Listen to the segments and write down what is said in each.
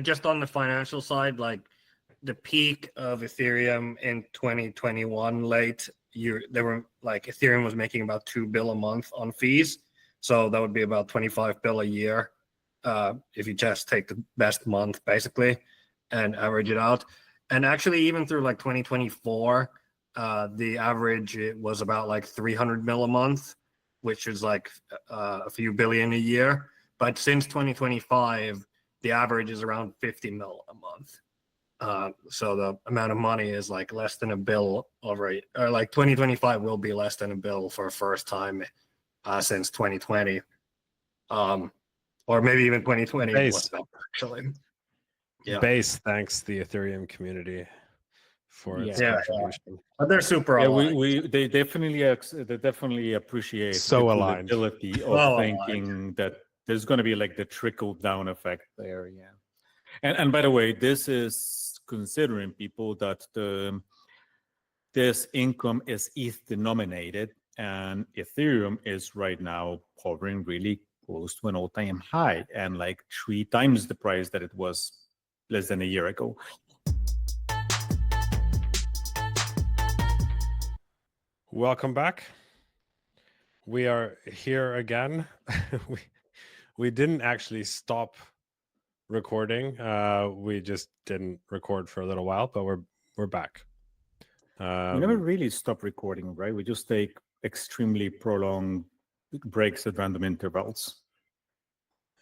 just on the financial side, like the peak of Ethereum in 2021 there were like Ethereum was making about $2 billion a month on fees. So that would be about $25 billion a year if you just take the best month basically and average it out. And actually, even through like 2024, the average it was about like 300 mil a month, which is like a few billion a year. But since 2025, the average is around 50 mil a month. So the amount of money is like less than $1 billion or like 2025 will be less than $1 billion for the first time since 2020, or maybe even 2020 was better, actually. Yeah. Base thanks the Ethereum community for its contribution. But they're super aligned. They definitely appreciate so the aligned ability of thinking that there's going to be like the trickle down effect there. Yeah. And by the way, this is considering people that this income is ETH denominated, and Ethereum is right now hovering really close to an all-time high and like 3 times the price that it was less than a year ago. Welcome back. We are here again. we didn't actually stop recording. We just didn't record for a little while, but we're back. We never really stop recording, right? We just take extremely prolonged breaks at random intervals.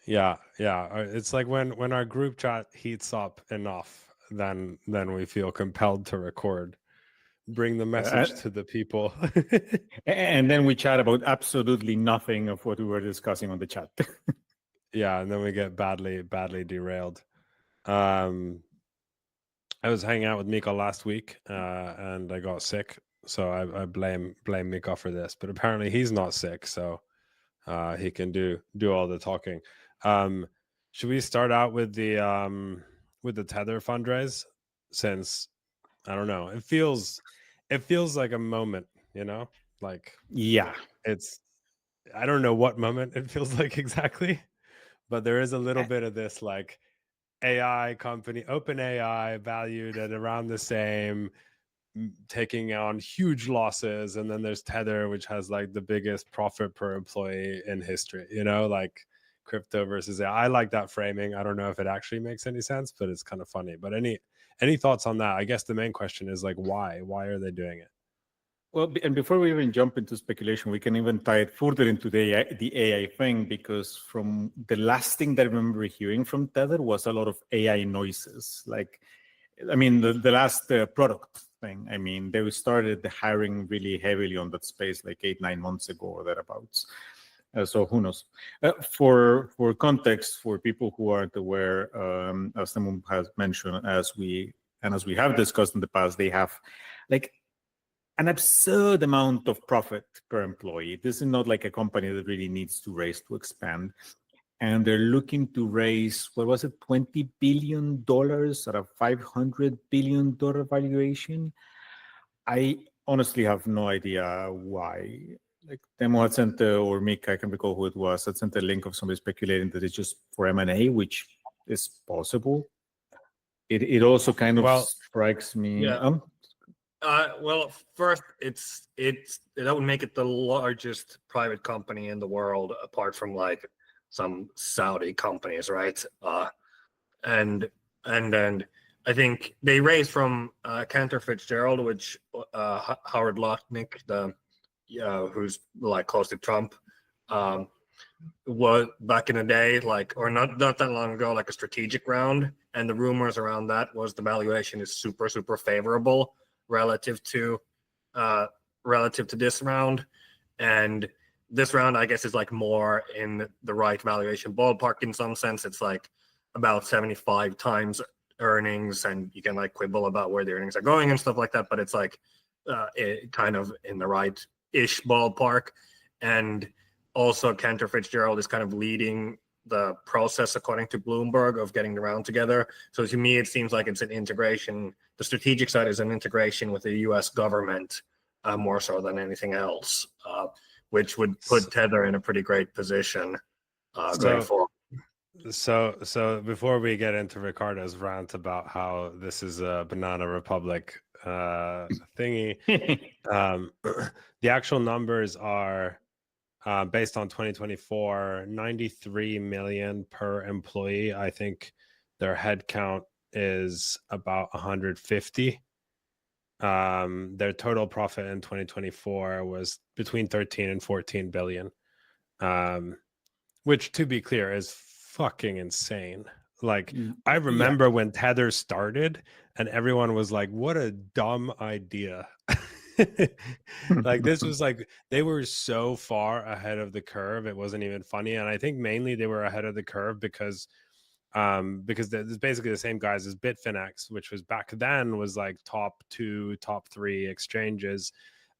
Yeah. It's like when our group chat heats up enough, then we feel compelled to record. Bring the message to the people. And then we chat about absolutely nothing of what we were discussing on the chat. Yeah, and then we get badly derailed. I was hanging out with Mika last week, and I got sick, so I blame Mika for this. But apparently he's not sick, so he can do all the talking. Should we start out with the Tether fundraise? Since I don't know, it feels like a moment, like I don't know what moment it feels like exactly. But there is a little bit of this like AI company, OpenAI, valued at around the same, taking on huge losses. And then there's Tether, which has like the biggest profit per employee in history, like crypto versus AI. I like that framing. I don't know if it actually makes any sense, but it's kind of funny. But any thoughts on that? I guess the main question is like, why? Why are they doing it? Well, and before we even jump into speculation, we can even tie it further into the AI thing, because from the last thing that I remember hearing from Tether was a lot of AI noises. Like, I mean, the last product thing, I mean, they started the hiring really heavily on that space like 8-9 months ago or thereabouts. So who knows? For context, for people who aren't aware, as Teemu has mentioned, as we have discussed in the past, they have like an absurd amount of profit per employee. This is not like a company that really needs to raise to expand. And they're looking to raise, what was it, $20 billion at a $500 billion valuation. I honestly have no idea why. Like Teemu had sent, or Mika, I can recall who it was, had sent a link of somebody speculating that it's just for M&A, which is possible. It also kind of strikes me. Yeah. Well, first, that would make it the largest private company in the world, apart from like some Saudi companies, right? And then I think they raised from Cantor Fitzgerald, which Howard Lutnick, who's like close to Trump, was back in the day, like, or not that long ago, like a strategic round. And the rumors around that was the valuation is super, super favorable relative to this round. And this round, I guess, is like more in the right valuation ballpark in some sense. It's like about 75 times earnings, and you can like quibble about where the earnings are going and stuff like that, but it's like kind of in the right-ish ballpark. And also Cantor Fitzgerald is kind of leading the process, according to Bloomberg, of getting the round together. So to me, it seems like it's an integration. The strategic side is an integration with the US government more so than anything else, which would put Tether in a pretty great position going forward. So before we get into Ricardo's rant about how this is a banana republic thingy, the actual numbers are based on 2024, 93 million per employee. I think their head count is about 150. Their total profit in 2024 was between 13 and 14 billion. Which, to be clear, is fucking insane. Like, I remember when Tether started and everyone was like, what a dumb idea. Like, this was like, they were so far ahead of the curve, it wasn't even funny. And I think mainly they were ahead of the curve because there's basically the same guys as Bitfinex, which was back then was like top 2, top 3 exchanges.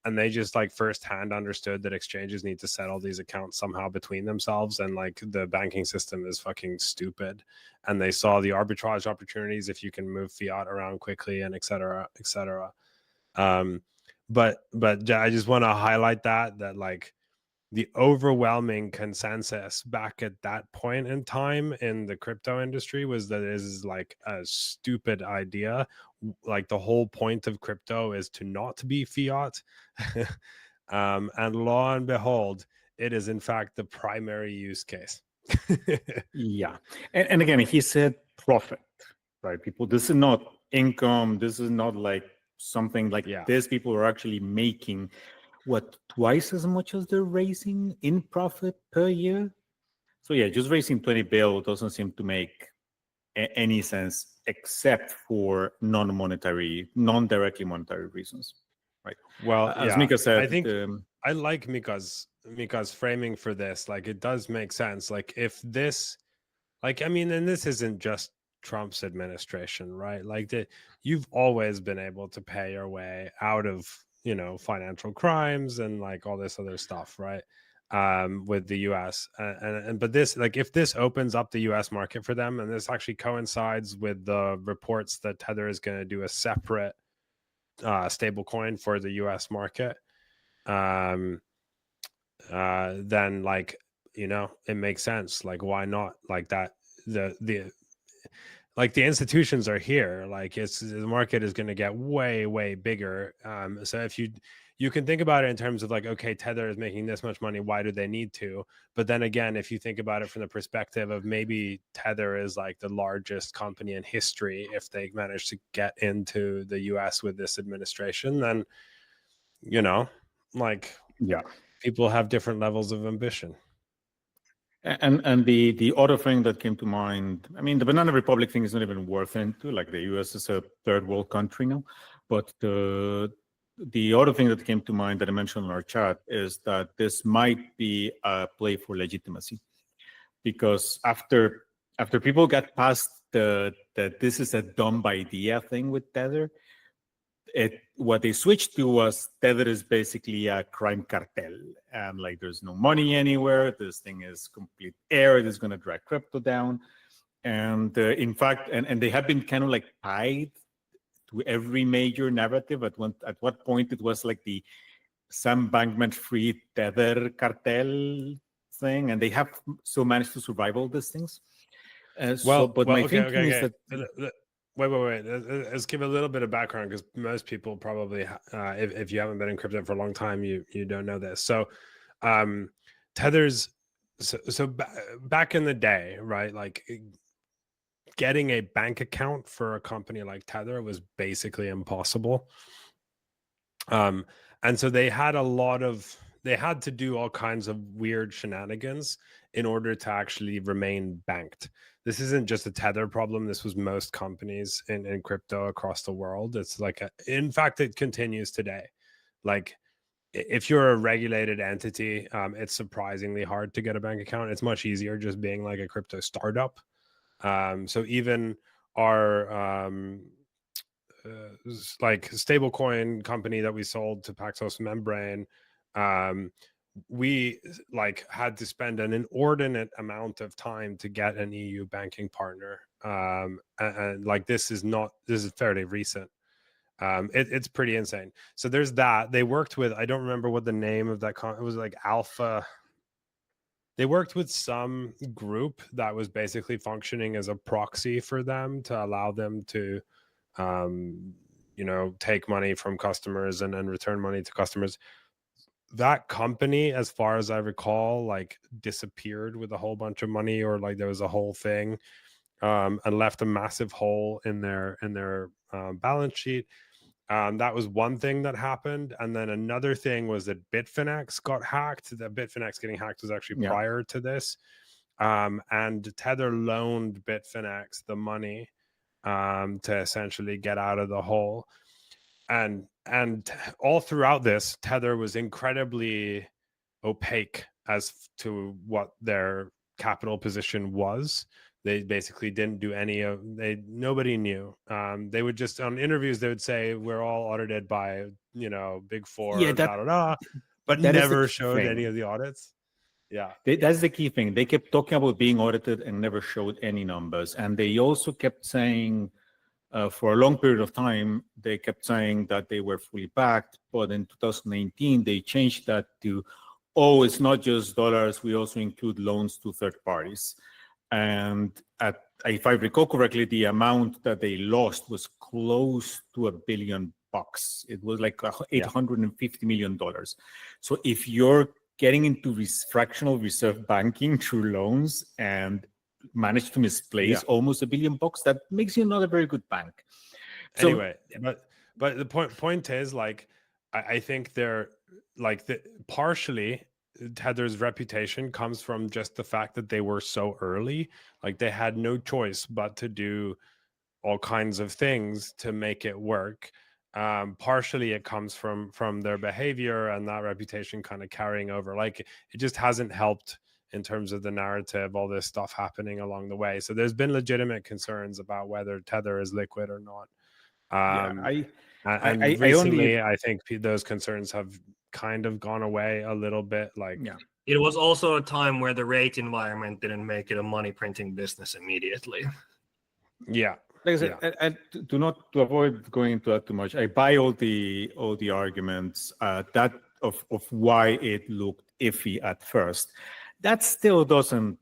And they just like firsthand understood that exchanges need to settle these accounts somehow between themselves, and like the banking system is fucking stupid. And they saw the arbitrage opportunities if you can move fiat around quickly, and et cetera, et cetera. But I just want to highlight that like the overwhelming consensus back at that point in time in the crypto industry was that it is like a stupid idea. Like, the whole point of crypto is to not be fiat. And lo and behold, it is in fact the primary use case. Yeah. And again, he said profit, right? People, this is not income. This is not like something like this. People are actually making what, twice as much as they're raising in profit per year. So yeah, just raising 20 bill doesn't seem to make any sense except for non-directly monetary reasons, right? Well, as Mika said, I think I like Mika's framing for this. Like, it does make sense. Like, if this, like, I mean, and this isn't just Trump's administration, right? Like, you've always been able to pay your way out of, you know, financial crimes and like all this other stuff, right? With the US. But this, like, if this opens up the US market for them, and this actually coincides with the reports that Tether is going to do a separate stable coin for the US market, then, like, you know, it makes sense. Like, why not? Like, that the like, the institutions are here. Like, the market is going to get way bigger. So if you can think about it in terms of like, okay, Tether is making this much money, why do they need to? But then again, if you think about it from the perspective of maybe Tether is like the largest company in history, if they manage to get into the US with this administration, then, you know, like, people have different levels of ambition. And the other thing that came to mind, I mean, the Banana Republic thing is not even worth into. Like, the US is a third world country now. But the other thing that came to mind that I mentioned in our chat is that this might be a play for legitimacy. Because after people got past that this is a dumb idea thing with Tether, what they switched to was Tether is basically a crime cartel, and like, there's no money anywhere. This thing is complete air. It is going to drag crypto down, and in fact, and they have been kind of like tied to every major narrative. At what point it was like the Sam Bankman-Fried Tether cartel thing, and they have so managed to survive all these things. But my thinking is that. Wait. Let's give a little bit of background, because most people probably, if you haven't been in crypto for a long time, you don't know this. So, Tether's, back in the day, right? Like, getting a bank account for a company like Tether was basically impossible. And so they had to do all kinds of weird shenanigans in order to actually remain banked. This isn't just a Tether problem. This was most companies in crypto across the world. It's like, in fact, it continues today. Like, if you're a regulated entity, it's surprisingly hard to get a bank account. It's much easier just being like a crypto startup. So even our like stablecoin company that we sold to Paxos Membrane, we like had to spend an inordinate amount of time to get an EU banking partner. And like, this is fairly recent. It's pretty insane. So there's that. They worked with, I don't remember what the name of that it was, like Alpha. they worked with some group that was basically functioning as a proxy for them to allow them to take money from customers and return money to customers. That company, as far as I recall, like disappeared with a whole bunch of money, or like there was a whole thing, and left a massive hole in their balance sheet. That was one thing that happened. And then another thing was that Bitfinex got hacked. The Bitfinex getting hacked was actually prior to this. And Tether loaned Bitfinex the money to essentially get out of the hole. And all throughout this, Tether was incredibly opaque as to what their capital position was. They basically didn't do nobody knew. They would just, on interviews, they would say, we're all audited by, Big Four, but never showed any of the audits. Yeah. That's the key thing. They kept talking about being audited and never showed any numbers. And they also kept saying, for a long period of time, they kept saying that they were fully backed. But in 2019, they changed that to, it's not just dollars. We also include loans to third parties. And if I recall correctly, the amount that they lost was close to $1 billion. It was like $850 million. So if you're getting into fractional reserve banking through loans and manage to misplace almost $1 billion, that makes you not a very good bank. So, anyway, but the point is, like, I think they're like partially Tether's reputation comes from just the fact that they were so early. Like, they had no choice but to do all kinds of things to make it work. Partially it comes from their behavior and that reputation kind of carrying over. Like, it just hasn't helped in terms of the narrative, all this stuff happening along the way. So there's been legitimate concerns about whether Tether is liquid or not. Recently, I think those concerns have kind of gone away a little bit. It was also a time where the rate environment didn't make it a money printing business immediately. Yeah. Like I said, and to avoid going into that too much, I buy all the arguments that of why it looked iffy at first. That still doesn't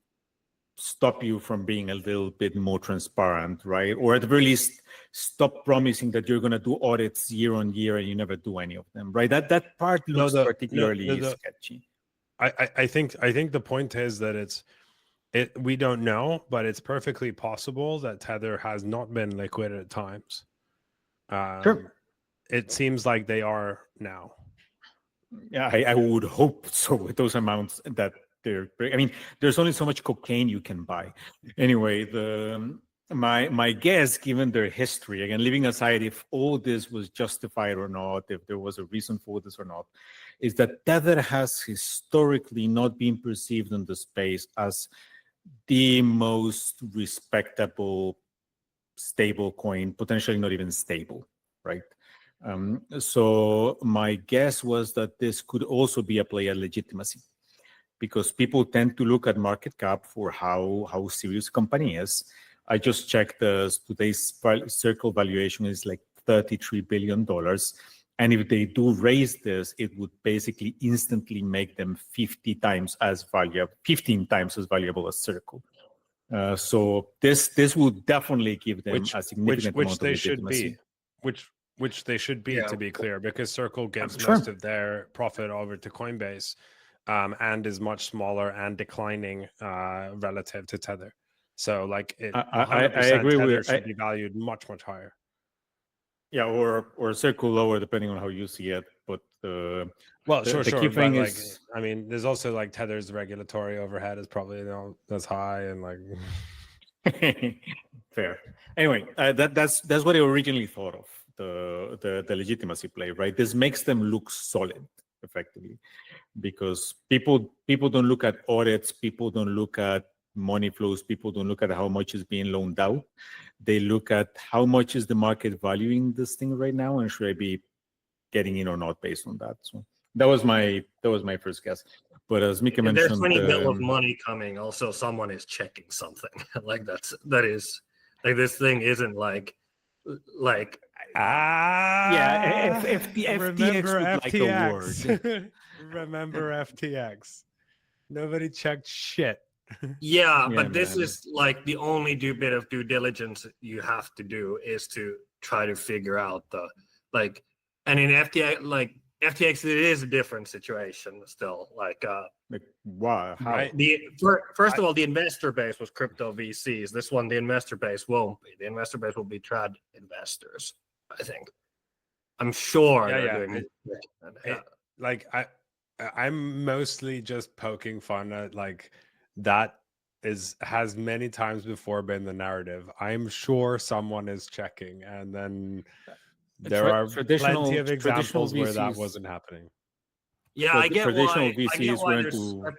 stop you from being a little bit more transparent, right? Or at the very least, stop promising that you're going to do audits year on year and you never do any of them, right? That part looks particularly sketchy. I think the point is that we don't know, but it's perfectly possible that Tether has not been liquid at times. Sure. It seems like they are now. Yeah, I would hope so with those amounts that there's only so much cocaine you can buy. Anyway, my guess, given their history, again, leaving aside if all this was justified or not, if there was a reason for this or not, is that Tether has historically not been perceived in the space as the most respectable stable coin, potentially not even stable, right? So my guess was that this could also be a play at legitimacy, because people tend to look at market cap for how serious a company is. I just checked today's Circle valuation is like $33 billion. And if they do raise this, it would basically instantly make them 15 times as valuable as Circle. So this would definitely give them a significant amount of legitimacy. Which they should be, to be clear, because Circle gives most of their profit over to Coinbase, and is much smaller and declining relative to Tether. So, like, I agree Tether with should be valued much higher. Yeah, or Circle lower, depending on how you see it. But sure. The key thing but is, I mean, there's also like Tether's regulatory overhead is probably that's high, and like. Fair. Anyway, that's what I originally thought of the legitimacy play, right? This makes them look solid, effectively, because people don't look at audits, people don't look at money flows, people don't look at how much is being loaned out. They look at how much is the market valuing this thing right now, and should I be getting in or not based on that. So that was my first guess. But as Mika mentioned, there's 20 mil of money coming. Also, someone is checking something. that is this thing isn't like yeah. If the remember FTX would FTX. like a word. Remember FTX. Nobody checked shit. Yeah, Yeah, but this man. is like the only bit of due diligence you have to do is to try to figure out the like, and in FTX, like FTX, it is a different situation still. Like, Like, wow, how? first of all, the investor base was crypto VCs. This one, the investor base won't be. The investor base will be trad investors, I think. I'm sure Yeah, they're yeah. doing. Like I'm mostly just poking fun at like that has many times before been the narrative. I'm sure someone is checking, and then there are plenty of examples where that wasn't happening. Yeah, I get traditional why. VCs went to.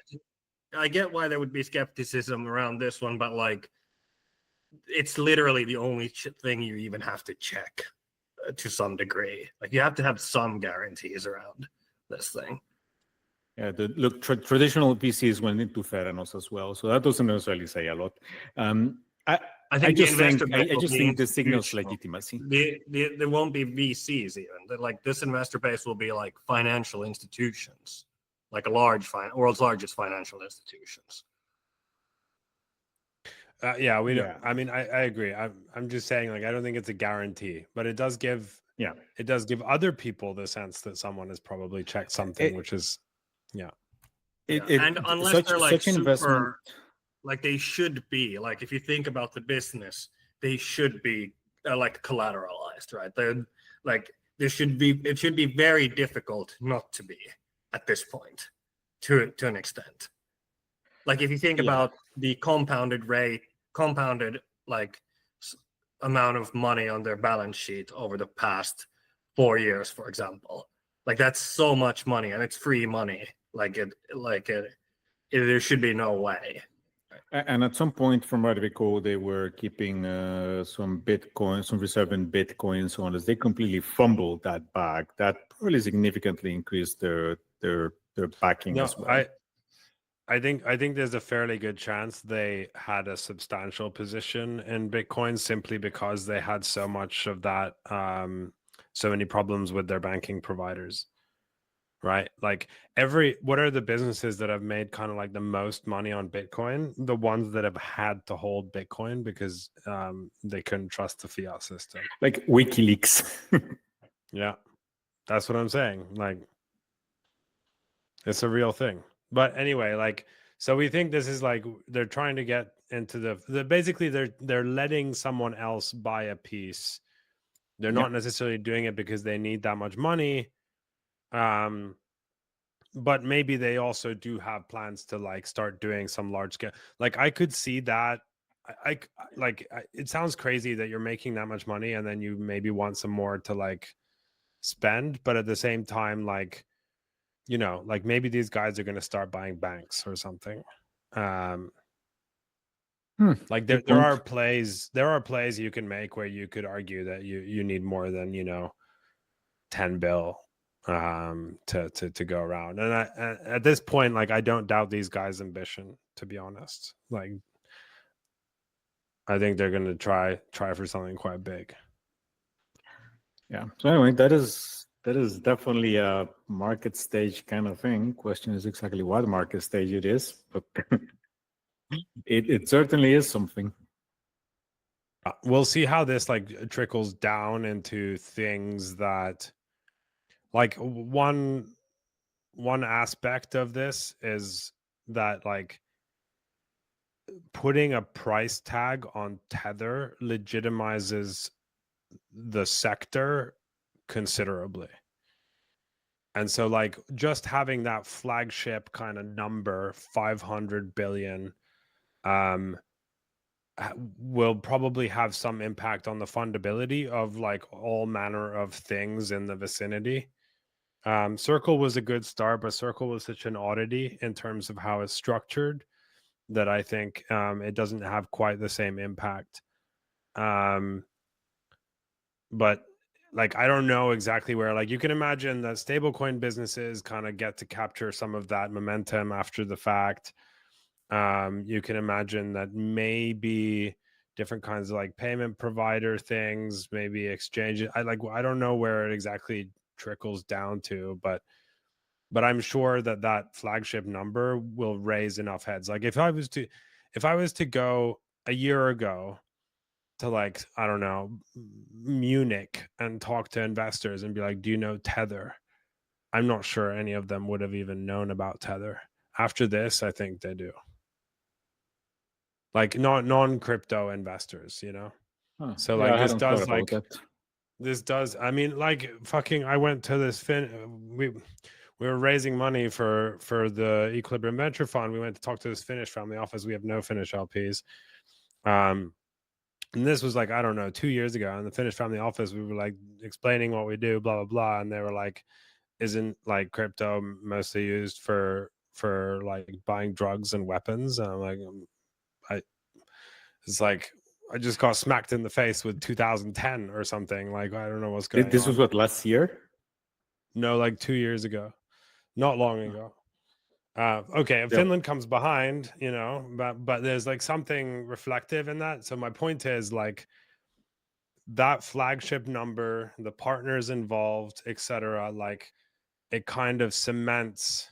I get why there would be skepticism around this one, but like, it's literally the only thing you even have to check to some degree. Like, you have to have some guarantees around this thing. Yeah, look, traditional VCs went into Theranos as well, so that doesn't necessarily say a lot. I just think this signals legitimacy. There won't be VCs even. Like, this investor base will be like financial institutions, like world's largest financial institutions. Yeah, we don't. I mean, I agree. I'm just saying, like, I don't think it's a guarantee, but it does give. Yeah, it does give other people the sense that someone has probably checked something, which is, and unless they're like super, like they should be. Like, if you think about the business, they should be like collateralized, right? They're like it should be very difficult not to be at this point, to an extent. Like, if you think about the compounded like amount of money on their balance sheet over the past 4 years, for example, like that's so much money, and it's free money. There should be no way. And at some point, from what I recall, they were keeping some Bitcoin, some reserve in Bitcoin, so on. As they completely fumbled that bag, that probably significantly increased their backing as well. I think there's a fairly good chance they had a substantial position in Bitcoin simply because they had so much of that, so many problems with their banking providers, right? Like, what are the businesses that have made kind of like the most money on Bitcoin? The ones that have had to hold Bitcoin because they couldn't trust the fiat system. Like WikiLeaks. Yeah, that's what I'm saying. Like, it's a real thing. But anyway, like, so we think this is like they're trying to get into the basically they're letting someone else buy a piece. They're not necessarily doing it because they need that much money. But maybe they also do have plans to like start doing some large scale. Like, I could see that. It sounds crazy that you're making that much money and then you maybe want some more to like spend, but at the same time, like, like maybe these guys are going to start buying banks or something. Like there are plays you can make where you could argue that you need more than 10 bill to go around. And at this point, like, I don't doubt these guys' ambition, to be honest. Like, I think they're going to try for something quite big. Yeah. So anyway, that is definitely a market stage kind of thing. Question is exactly what market stage it is, but it certainly is something. We'll see how this like trickles down into things that, like, one aspect of this is that, like, putting a price tag on Tether legitimizes the sector considerably. And so, like, just having that flagship kind of number, 500 billion, will probably have some impact on the fundability of like all manner of things in the vicinity. Circle was a good start, but Circle was such an oddity in terms of how it's structured that I think it doesn't have quite the same impact. But like, I don't know exactly where. Like, you can imagine that stablecoin businesses kind of get to capture some of that momentum after the fact. You can imagine that maybe different kinds of like payment provider things, maybe exchanges. I don't know where it exactly trickles down to, but but I'm sure that that flagship number will raise enough heads. Like if I was to go a year ago to, like, I don't know, Munich and talk to investors and be like, do you know Tether? I'm not sure any of them would have even known about Tether. After this, I think they do. Like non-crypto investors, you know? Huh. So Yeah, like I this hadn't thought does about like that. this does, I mean, like fucking I went to this we were raising money for the Equilibrium Venture Fund. We went to talk to this Finnish family office. We have no Finnish LPs. And this was like, I don't know, 2 years ago. In the Finnish family office, we were like explaining what we do, blah, blah, blah. And they were like, isn't like crypto mostly used for like buying drugs and weapons? And I'm like, it's like, I just got smacked in the face with 2010 or something. Like, I don't know what's going This on. was what, last year? No, like 2 years ago, not long ago. Okay, and Finland comes behind, you know, but there's like something reflective in that. So my point is, like, that flagship number, the partners involved, etc., like it kind of cements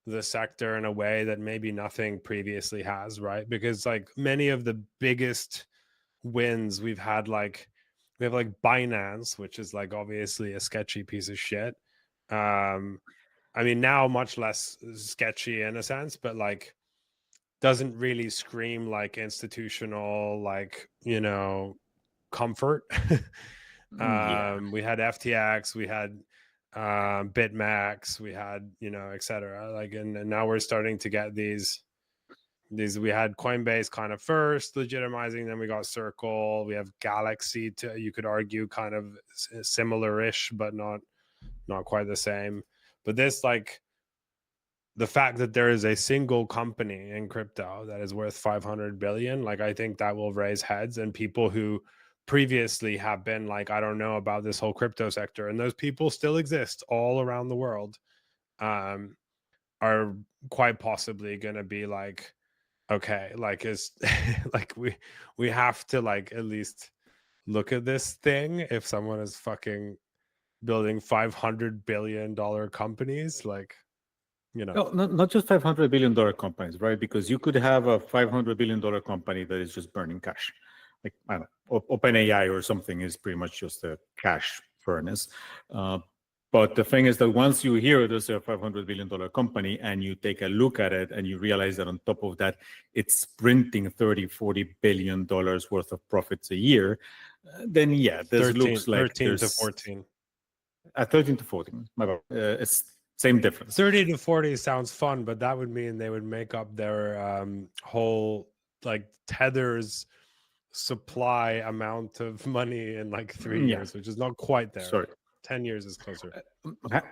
the sector in a way that maybe nothing previously has, right? Because like many of the biggest wins we've had, like we have like Binance, which is like obviously a sketchy piece of shit. I mean, now much less sketchy in a sense, but like doesn't really scream like institutional, like, you know, comfort. Yeah. We had FTX, we had Bitmax, we had, you know, etc. Like, and now we're starting to get these. We had Coinbase kind of first legitimizing, then we got Circle, we have Galaxy, to, you could argue, kind of similar-ish, but not quite the same. But this, like, the fact that there is a single company in crypto that is worth 500 billion, like, I think that will raise heads, and people who previously have been like, I don't know about this whole crypto sector, and those people still exist all around the world, are quite possibly going to be like, okay, like, is like we have to like at least look at this thing. If someone is fucking building $500 billion companies, like, you know. No, not just $500 billion companies, right? Because you could have a $500 billion company that is just burning cash. Like, I don't know, OpenAI or something is pretty much just a cash furnace. But the thing is that once you hear there's a $500 billion company and you take a look at it and you realize that on top of that, it's printing $30-40 billion worth of profits a year, then yeah, this 13, looks like 13 to 14. 13 to 14. My bad. It's same difference. 30 to 40 sounds fun, but that would mean they would make up their whole, like, Tether's supply amount of money in like 3 years, which is not quite there. Sorry. 10 years is closer.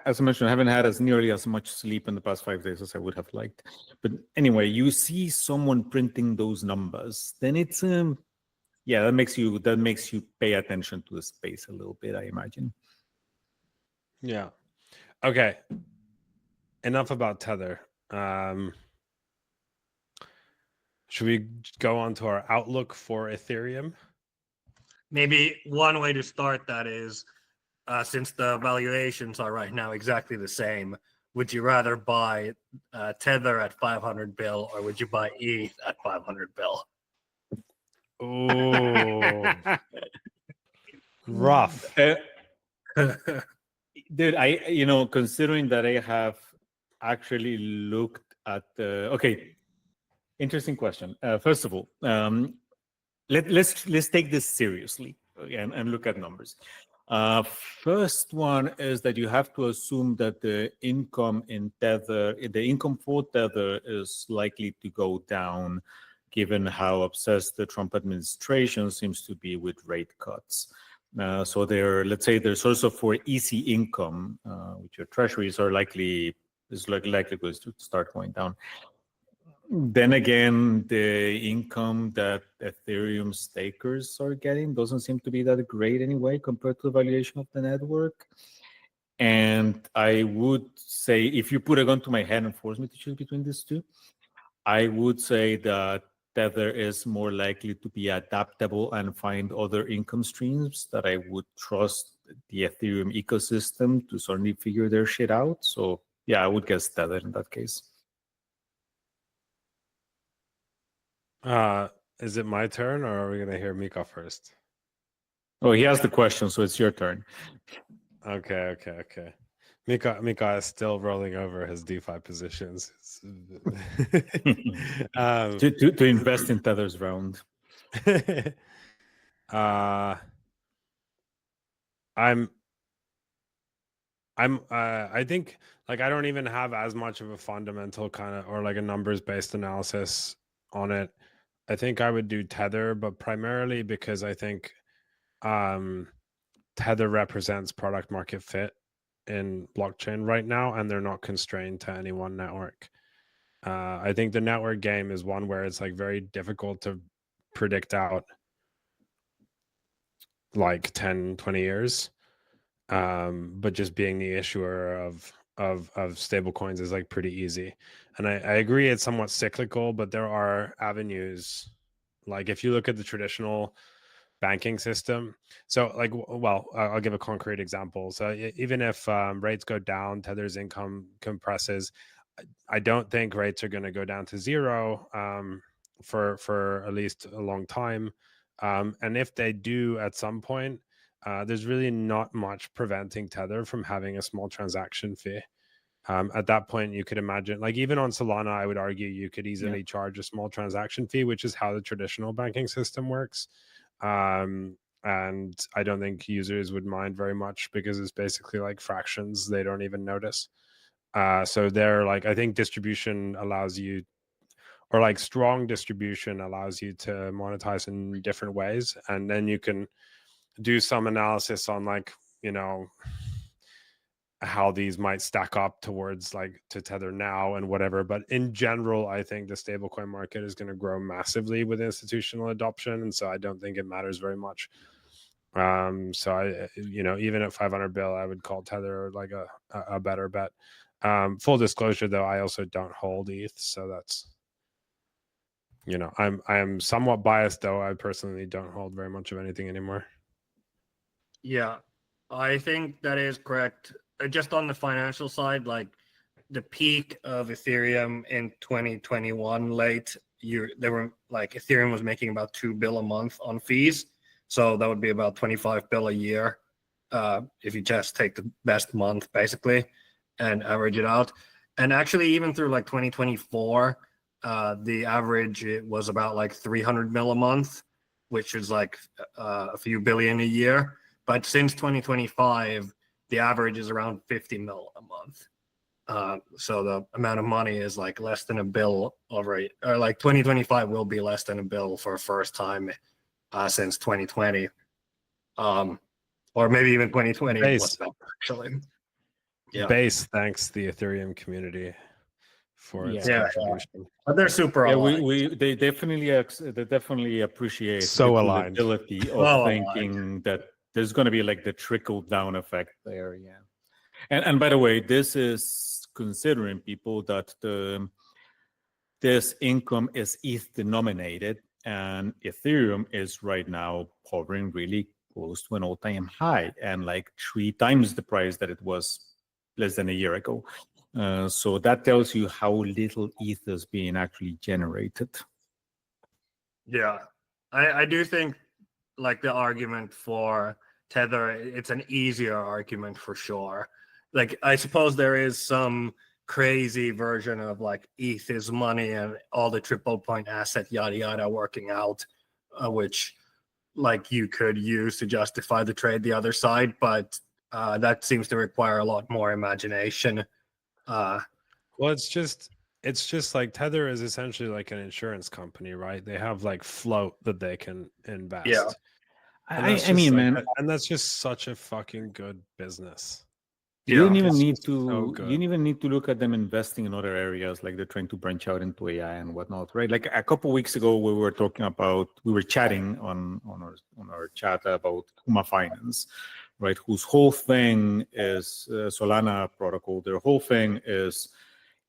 As I mentioned, I haven't had as nearly as much sleep in the past 5 days as I would have liked. But anyway, you see someone printing those numbers, then it's yeah, that makes you pay attention to the space a little bit, I imagine. Yeah. Okay. Enough about Tether. Should we go on to our outlook for Ethereum? Maybe one way to start that is, since the valuations are right now exactly the same, would you rather buy Tether at 500 bill, or would you buy ETH at 500 bill? Oh, rough. Dude, considering that I have actually looked at the interesting question. First of all, let's take this seriously and look at numbers. First one is that you have to assume that the income for Tether is likely to go down, given how obsessed the Trump administration seems to be with rate cuts. So let's say their source for easy income, which your treasuries are likely going to start going down. Then again, the income that Ethereum stakers are getting doesn't seem to be that great anyway compared to the valuation of the network. And I would say, if you put a gun to my head and force me to choose between these two, I would say that Tether is more likely to be adaptable and find other income streams that I would trust the Ethereum ecosystem to certainly figure their shit out. So Yeah, I would guess Tether in that case. Is it my turn, or are we gonna hear Mika first? Oh, he has the question, so it's your turn. Okay. Mika is still rolling over his DeFi positions. To invest in Tether's round. I think like I don't even have as much of a fundamental kind of or like a numbers based analysis on it. I think I would do Tether, but primarily because I think Tether represents product market fit in blockchain right now, and they're not constrained to any one network. I think the network game is one where it's like very difficult to predict out like 10, 20 years. But just being the issuer of stable coins is like pretty easy. And I agree it's somewhat cyclical, but there are avenues. Like if you look at the traditional banking system, so like, well, I'll give a concrete example. So even if rates go down, Tether's income compresses. I don't think rates are going to go down to zero for at least a long time. And if they do at some point, there's really not much preventing Tether from having a small transaction fee. At that point, you could imagine, like even on Solana, I would argue you could easily charge a small transaction fee, which is how the traditional banking system works. And I don't think users would mind very much because it's basically like fractions they don't even notice. So they're like, I think distribution allows you, or like strong distribution allows you to monetize in different ways. And then you can do some analysis on like, you know, how these might stack up towards like to Tether now and whatever. But in general, I think the stablecoin market is going to grow massively with institutional adoption. And so I don't think it matters very much. So I, you know, even at 500 bill, I would call Tether like a better bet. Full disclosure though, I also don't hold ETH. So that's, you know, I'm somewhat biased though. I personally don't hold very much of anything anymore. Yeah, I think that is correct. Just on the financial side, like the peak of Ethereum in 2021 late, there were like Ethereum was making about 2 bill a month on fees. So that would be about 25 bill a year if you just take the best month basically and average it out. And actually, even through like 2024, the average it was about like 300 mil a month, which is like a few billion a year. But since 2025, the average is around 50 mil a month. So the amount of money is like less than a bill over, or like 2025 will be less than a bill for a first time since 2020. Or maybe even 2020 was better, actually. Yeah. Base thanks the Ethereum community for its contribution. Yeah. But they're super aligned. They definitely appreciate so the aligned ability of thinking that there's going to be like the trickle down effect there. Yeah. And by the way, this is considering people that this income is ETH denominated, and Ethereum is right now hovering really close to an all-time high and like 3 times the price that it was less than a year ago. So that tells you how little ETH is being actually generated. Yeah, I do think like the argument for Tether, it's an easier argument for sure. Like I suppose there is some crazy version of like ETH is money and all the triple point asset yada yada working out, which like you could use to justify the trade the other side, but that seems to require a lot more imagination. Well, it's just like Tether is essentially like an insurance company, right? They have like float that they can invest. Yeah. I mean, like, man, and that's just such a fucking good business. You don't even need to. So you don't even need to look at them investing in other areas, like they're trying to branch out into AI and whatnot, right? Like a couple of weeks ago, we were chatting on our chat about Huma Finance, right? Whose whole thing is Solana protocol. Their whole thing is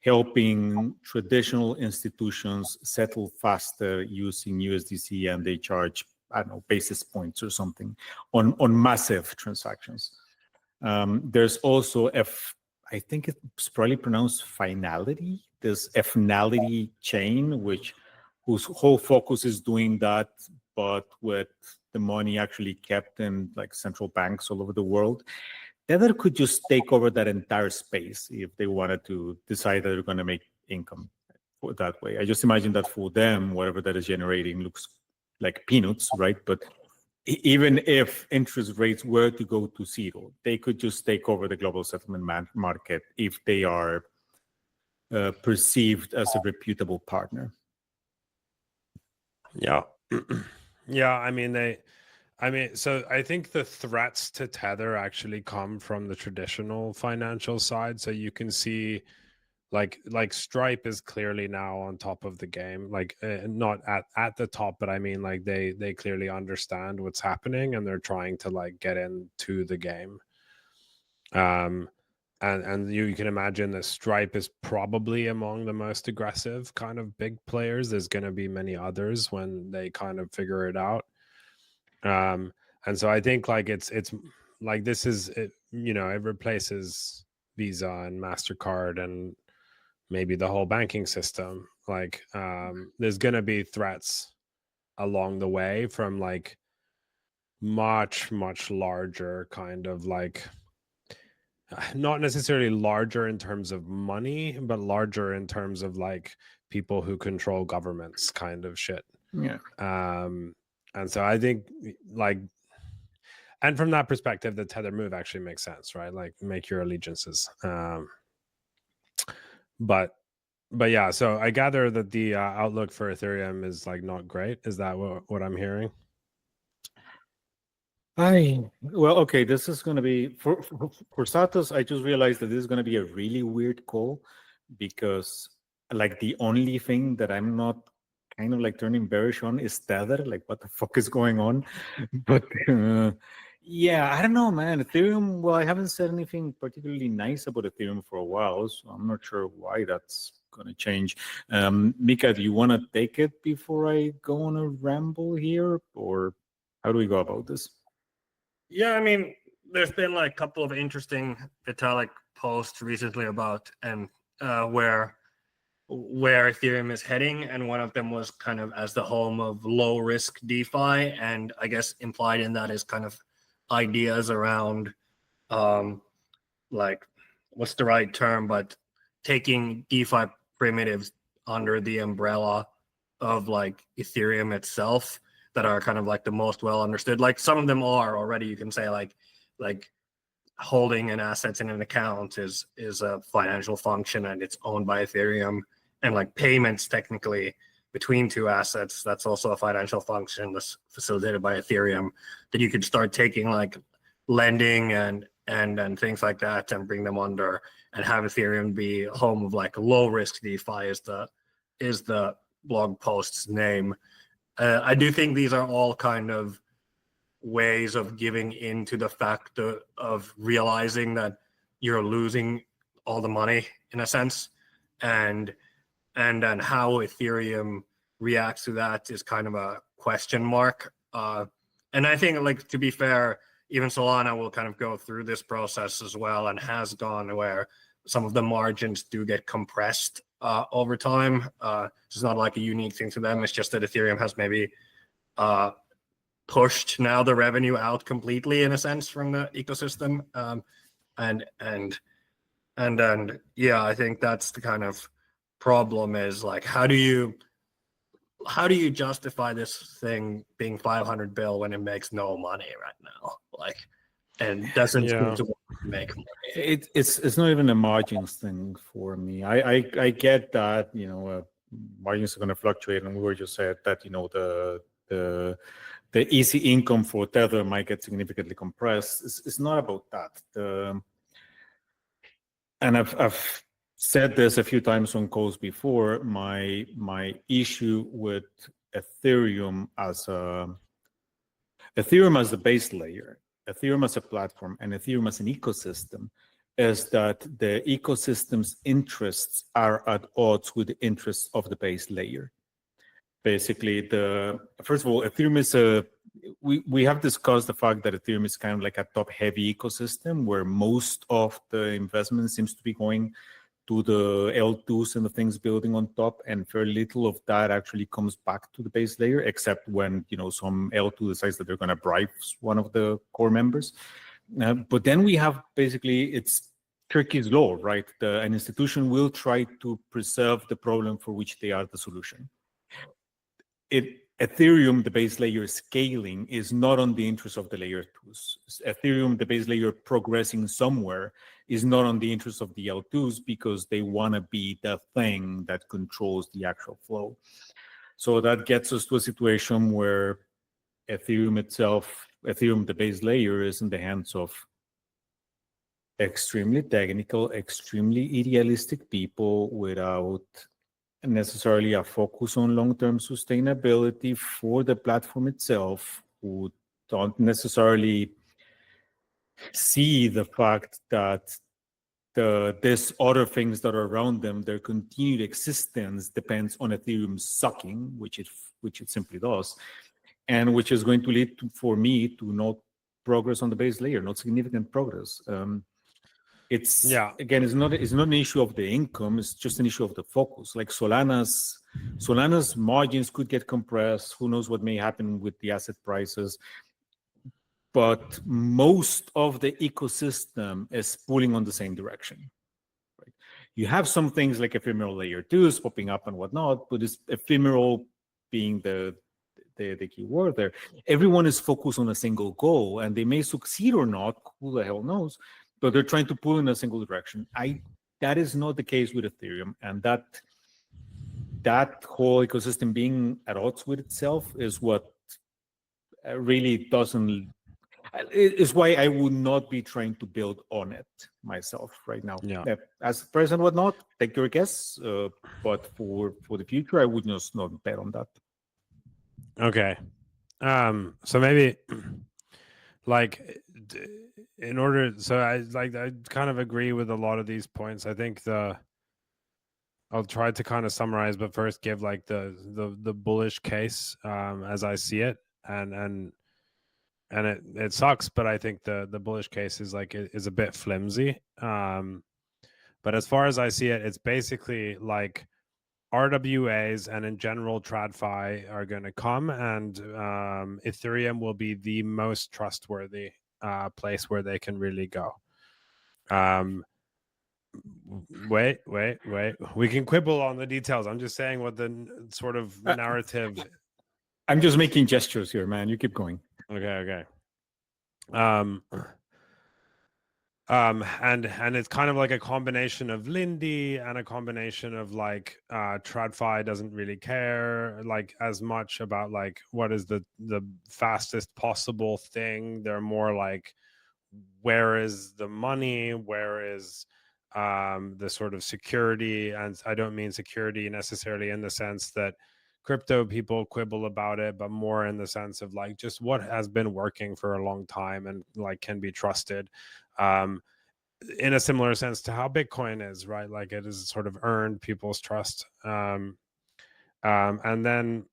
helping traditional institutions settle faster using USDC, and they charge, I don't know, basis points or something on massive transactions. There's also I I think it's probably pronounced Finality, this Finality chain, whose whole focus is doing that, but with the money actually kept in like central banks all over the world. Tether could just take over that entire space if they wanted to decide that they're going to make income that way. I just imagine that for them, whatever that is generating looks like peanuts, right? But even if interest rates were to go to zero, they could just take over the global settlement market if they are perceived as a reputable partner. Yeah. Yeah, so I think the threats to Tether actually come from the traditional financial side. So you can see like Stripe is clearly now on top of the game, like not at the top, but I mean like they clearly understand what's happening and they're trying to like get into the game. And you can imagine that Stripe is probably among the most aggressive kind of big players. There's going to be many others when they kind of figure it out. And so I think like it's like this is it, you know, it replaces Visa and MasterCard and maybe the whole banking system. Like there's going to be threats along the way from like much larger kind of like, not necessarily larger in terms of money, but larger in terms of like people who control governments kind of shit. Yeah. And so I think like, and from that perspective, the Tether move actually makes sense, right? Like make your allegiances. But yeah, so I gather that the outlook for Ethereum is like not great. Is that what I'm hearing? Well, okay, this is going to be for Satos. I just realized that this is going to be a really weird call because like the only thing that I'm not kind of like turning bearish on is Tether. Like what the fuck is going on? But yeah, I don't know, man. Ethereum, well, I haven't said anything particularly nice about Ethereum for a while, so I'm not sure why that's going to change. Mika, do you want to take it before I go on a ramble here, or how do we go about this? Yeah, I mean, there's been like a couple of interesting Vitalik posts recently about where Ethereum is heading, and one of them was kind of as the home of low risk DeFi, and I guess implied in that is kind of ideas around like what's the right term, but taking DeFi primitives under the umbrella of like Ethereum itself that are kind of like the most well understood. Like some of them are already, you can say like holding an assets in an account is a financial function and it's owned by Ethereum, and like payments technically between two assets, that's also a financial function that's facilitated by Ethereum, that you could start taking like lending and things like that and bring them under and have Ethereum be home of like low risk DeFi is the blog post's name. I do think these are all kind of ways of giving into the fact of realizing that you're losing all the money in a sense, and then how Ethereum reacts to that is kind of a question mark. And I think, like, to be fair, even Solana will kind of go through this process as well, and has gone, where some of the margins do get compressed over time. It's not like a unique thing to them. It's just that Ethereum has maybe pushed now the revenue out completely in a sense from the ecosystem. And then yeah, I think that's the kind of problem, is like how do you justify this thing being 500 bill when it makes no money right now, like, and doesn't seem to make money. It's not even a margins thing for me. I get that, you know, margins are going to fluctuate, and we were just said that, you know, the easy income for Tether might get significantly compressed. It's not about that. And I've said this a few times on calls before. My issue with Ethereum as the base layer, Ethereum as a platform, and Ethereum as an ecosystem is that the ecosystem's interests are at odds with the interests of the base layer. basically, first of all, Ethereum is we have discussed the fact that Ethereum is kind of like a top-heavy ecosystem where most of the investment seems to be going to the L2s and the things building on top, and very little of that actually comes back to the base layer, except when some L2 decides that they're going to bribe one of the core members. But then we have basically it's Turkey's law, right? An institution will try to preserve the problem for which they are the solution. Ethereum, the base layer scaling, is not on the interest of the layer 2s. Ethereum, the base layer progressing somewhere, is not on the interest of the L2s because they want to be the thing that controls the actual flow. So that gets us to a situation where Ethereum itself, Ethereum, the base layer, is in the hands of extremely technical, extremely idealistic people without necessarily a focus on long-term sustainability for the platform itself, who don't necessarily see the fact that there's other things that are around them, their continued existence depends on Ethereum sucking, which it simply does, and which is going to lead to, for me, to not progress on the base layer, not significant progress. Again, it's not an issue of the income, it's just an issue of the focus. Like Solana's margins could get compressed. Who knows what may happen with the asset prices? But most of the ecosystem is pulling on the same direction. Right? You have some things like ephemeral layer 2s popping up and whatnot, but it's ephemeral being the key word there. Everyone is focused on a single goal, and they may succeed or not, who the hell knows, but they're trying to pull in a single direction. That is not the case with Ethereum, and that whole ecosystem being at odds with itself is what really doesn't. Is why I would not be trying to build on it myself right now. Yeah. As present, whatnot, take your guess. But for the future, I would just not bet on that. Okay. So maybe like in order, so I kind of agree with a lot of these points. I think I'll try to kind of summarize, but first give like the bullish case as I see it, and it sucks, but I think the bullish case is is a bit flimsy. But as far as I see it, it's basically like RWAs and in general TradFi are going to come, and Ethereum will be the most trustworthy place where they can really go. Wait. We can quibble on the details. I'm just saying what the sort of narrative. I'm just making gestures here, man. You keep going. Okay. And it's kind of like a combination of Lindy and a combination of like TradFi doesn't really care like as much about like what is the fastest possible thing. They're more like, where is the money? Where is the sort of security? And I don't mean security necessarily in the sense that crypto people quibble about it, but more in the sense of like just what has been working for a long time and like can be trusted. In a similar sense to how Bitcoin is, right? Like it has sort of earned people's trust. And then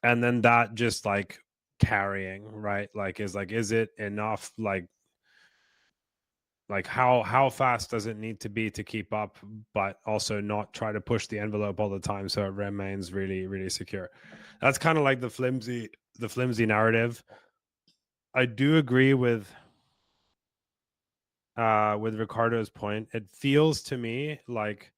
that just like carrying, right? Like is it enough? Like how fast does it need to be to keep up, but also not try to push the envelope all the time so it remains really, really secure? That's kind of like the flimsy narrative. I do agree with Ricardo's point. It feels to me like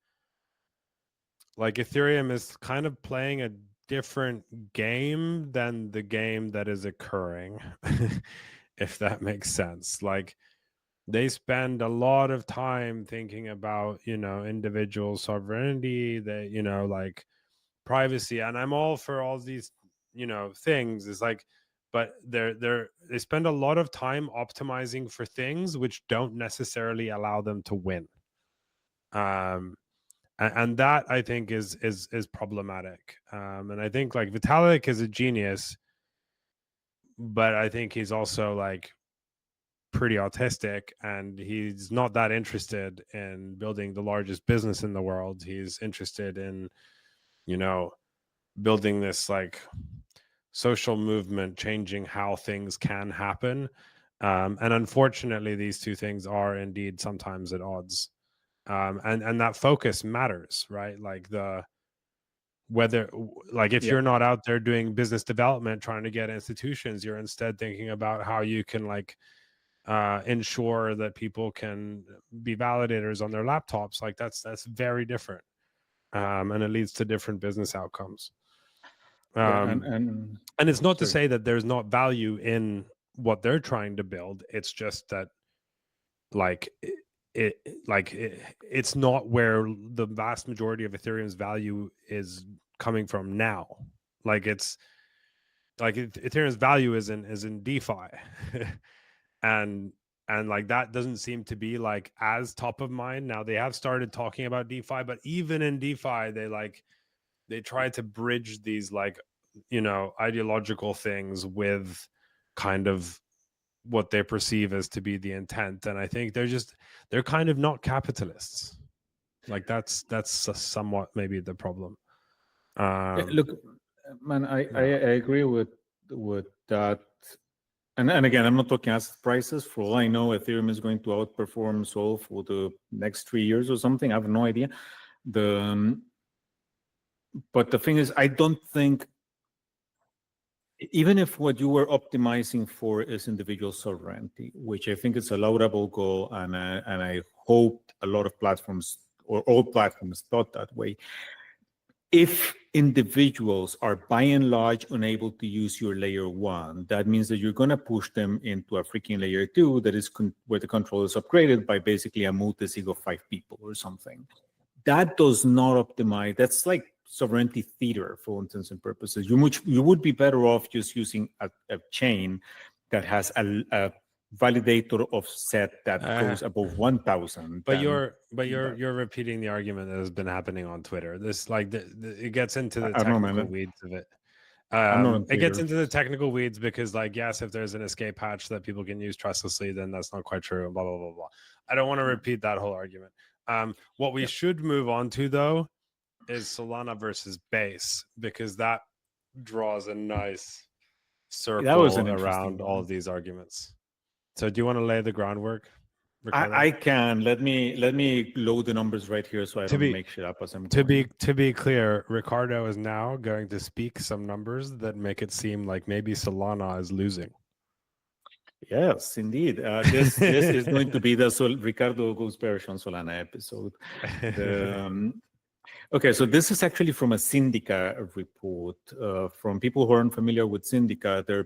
Ethereum is kind of playing a different game than the game that is occurring, if that makes sense. Like they spend a lot of time thinking about, individual sovereignty, that, like privacy, and I'm all for all these, things. It's like, but they spend a lot of time optimizing for things which don't necessarily allow them to win. And that I think is problematic. And I think like Vitalik is a genius, but I think he's also like pretty autistic, and he's not that interested in building the largest business in the world. He's interested in, building this like social movement, changing how things can happen. And unfortunately, these two things are indeed sometimes at odds. And that focus matters, right? Like if you're not out there doing business development, trying to get institutions, you're instead thinking about how you can like ensure that people can be validators on their laptops. Like that's very different. And it leads to different business outcomes. And it's not to say that there's not value in what they're trying to build. It's just that it's not where the vast majority of Ethereum's value is coming from now. Like it's like Ethereum's value is in DeFi. and like that doesn't seem to be like as top of mind now. They have started talking about DeFi, but even in DeFi they try to bridge these like, you know, ideological things with kind of what they perceive as to be the intent. And I think they're kind of not capitalists. Like that's somewhat maybe the problem. Look, man, I agree with that. And again, I'm not talking asset prices. For all I know, Ethereum is going to outperform Sol for the next 3 years or something. I have no idea. But the thing is, I don't think, even if what you were optimizing for is individual sovereignty, which I think is a laudable goal, and I hope a lot of platforms or all platforms thought that way. If individuals are by and large unable to use your layer 1, that means that you're going to push them into a freaking layer 2 that is where the control is upgraded by basically a multisig of 5 people or something. That does not optimize. That's like sovereignty theater for all intents and purposes. You would be better off just using a chain that has a validator of set that goes above 1,000. But you're repeating the argument that has been happening on Twitter. This like it gets into the technical weeds of it. It gets into the technical weeds because, like, yes, if there's an escape hatch that people can use trustlessly, then that's not quite true. Blah blah blah blah. I don't want to repeat that whole argument. What we should move on to though is Solana versus Base, because that draws a nice circle around all of these arguments. So do you want to lay the groundwork? I can. Let me load the numbers right here so I don't make shit up as I'm going. To be clear, Ricardo is now going to speak some numbers that make it seem like maybe Solana is losing. Yes, indeed. This is going to be the Ricardo Goes Bearish on Solana episode. Okay, so this is actually from a Syndica report. From people who aren't familiar with Syndica, they're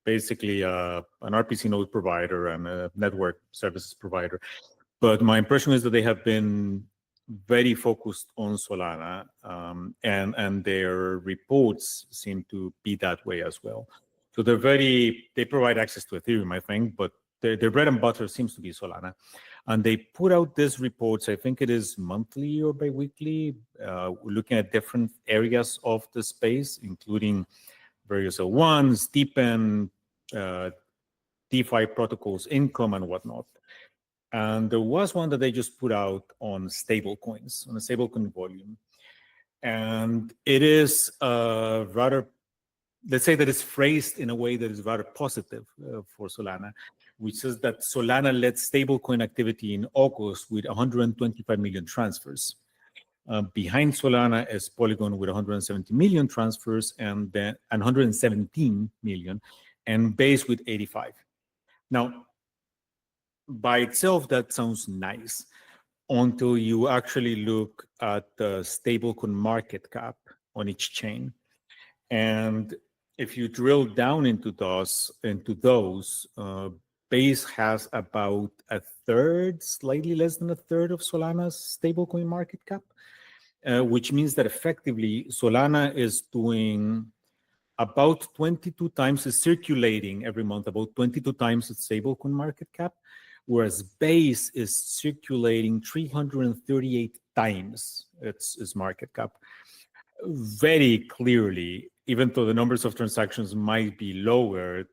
basically an RPC node provider and a network services provider. But my impression is that they have been very focused on Solana, and their reports seem to be that way as well. So they provide access to Ethereum, I think, but their bread and butter seems to be Solana. And they put out these reports, I think it is monthly or bi-weekly, looking at different areas of the space, including various L1s, deepen, DeFi protocols, income, and whatnot. And there was one that they just put out on stablecoins, on a stablecoin volume. And it is rather, let's say that it's phrased in a way that is rather positive for Solana, which says that Solana led stablecoin activity in August with 125 million transfers. Behind Solana is Polygon with 170 million transfers and 117 million, and Base with 85. Now, by itself, that sounds nice until you actually look at the stablecoin market cap on each chain. And if you drill down into those, Base has about a third, slightly less than a third of Solana's stablecoin market cap, which means that effectively Solana is doing about 22 times, is circulating every month about 22 times its stablecoin market cap, whereas Base is circulating 338 times its market cap. Very clearly, even though the numbers of transactions might be lower,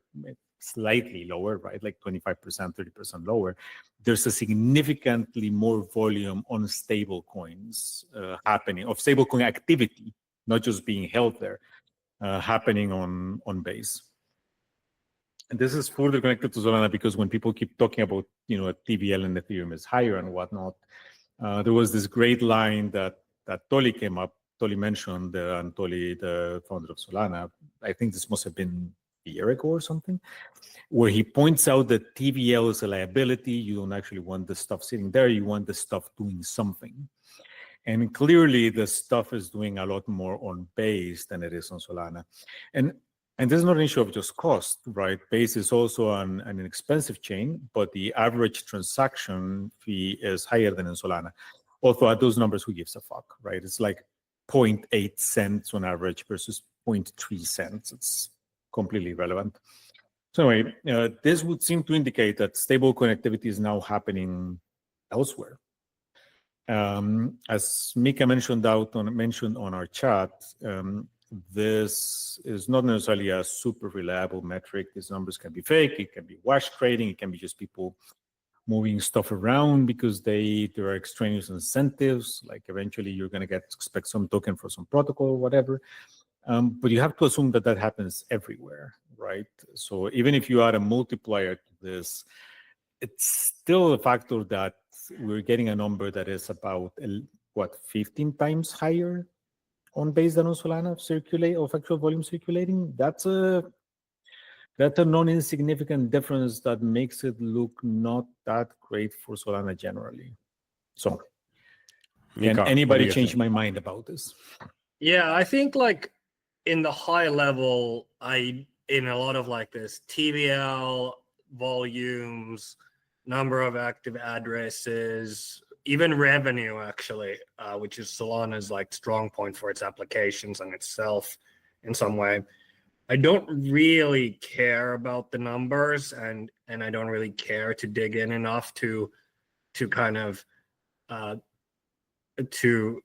slightly lower, right, like 25%, 30% lower, there's a significantly more volume on stable coins happening, of stablecoin activity not just being held there, happening on Base. And this is further connected to Solana because when people keep talking about, TVL and Ethereum is higher and whatnot, there was this great line that Tolly mentioned, and Tolly, the founder of Solana, I think this must have been a year ago or something, where he points out that TVL is a liability. You don't actually want the stuff sitting there. You want the stuff doing something. And clearly the stuff is doing a lot more on Base than it is on Solana. And this is not an issue of just cost, right? Base is also an expensive chain, but the average transaction fee is higher than in Solana. Although at those numbers, who gives a fuck, right? It's like 0.8 cents on average versus 0.3 cents. It's completely irrelevant. So anyway, this would seem to indicate that stable connectivity is now happening elsewhere. As Mika mentioned on our chat, this is not necessarily a super reliable metric. These numbers can be fake. It can be wash trading. It can be just people moving stuff around because there are extraneous incentives. Like eventually you're going to expect some token for some protocol or whatever. But you have to assume that happens everywhere, right? So even if you add a multiplier to this, it's still a factor that we're getting a number that is about 15 times higher on Base than on Solana of actual volume circulating. That's a non-insignificant difference that makes it look not that great for Solana generally. So Mika, can anybody change my mind about this? Yeah, I think like in the high level, in a lot of like this TVL volumes, number of active addresses, even revenue actually, which is Solana's like strong point for its applications and itself in some way. I don't really care about the numbers, and I don't really care to dig in enough to kind of to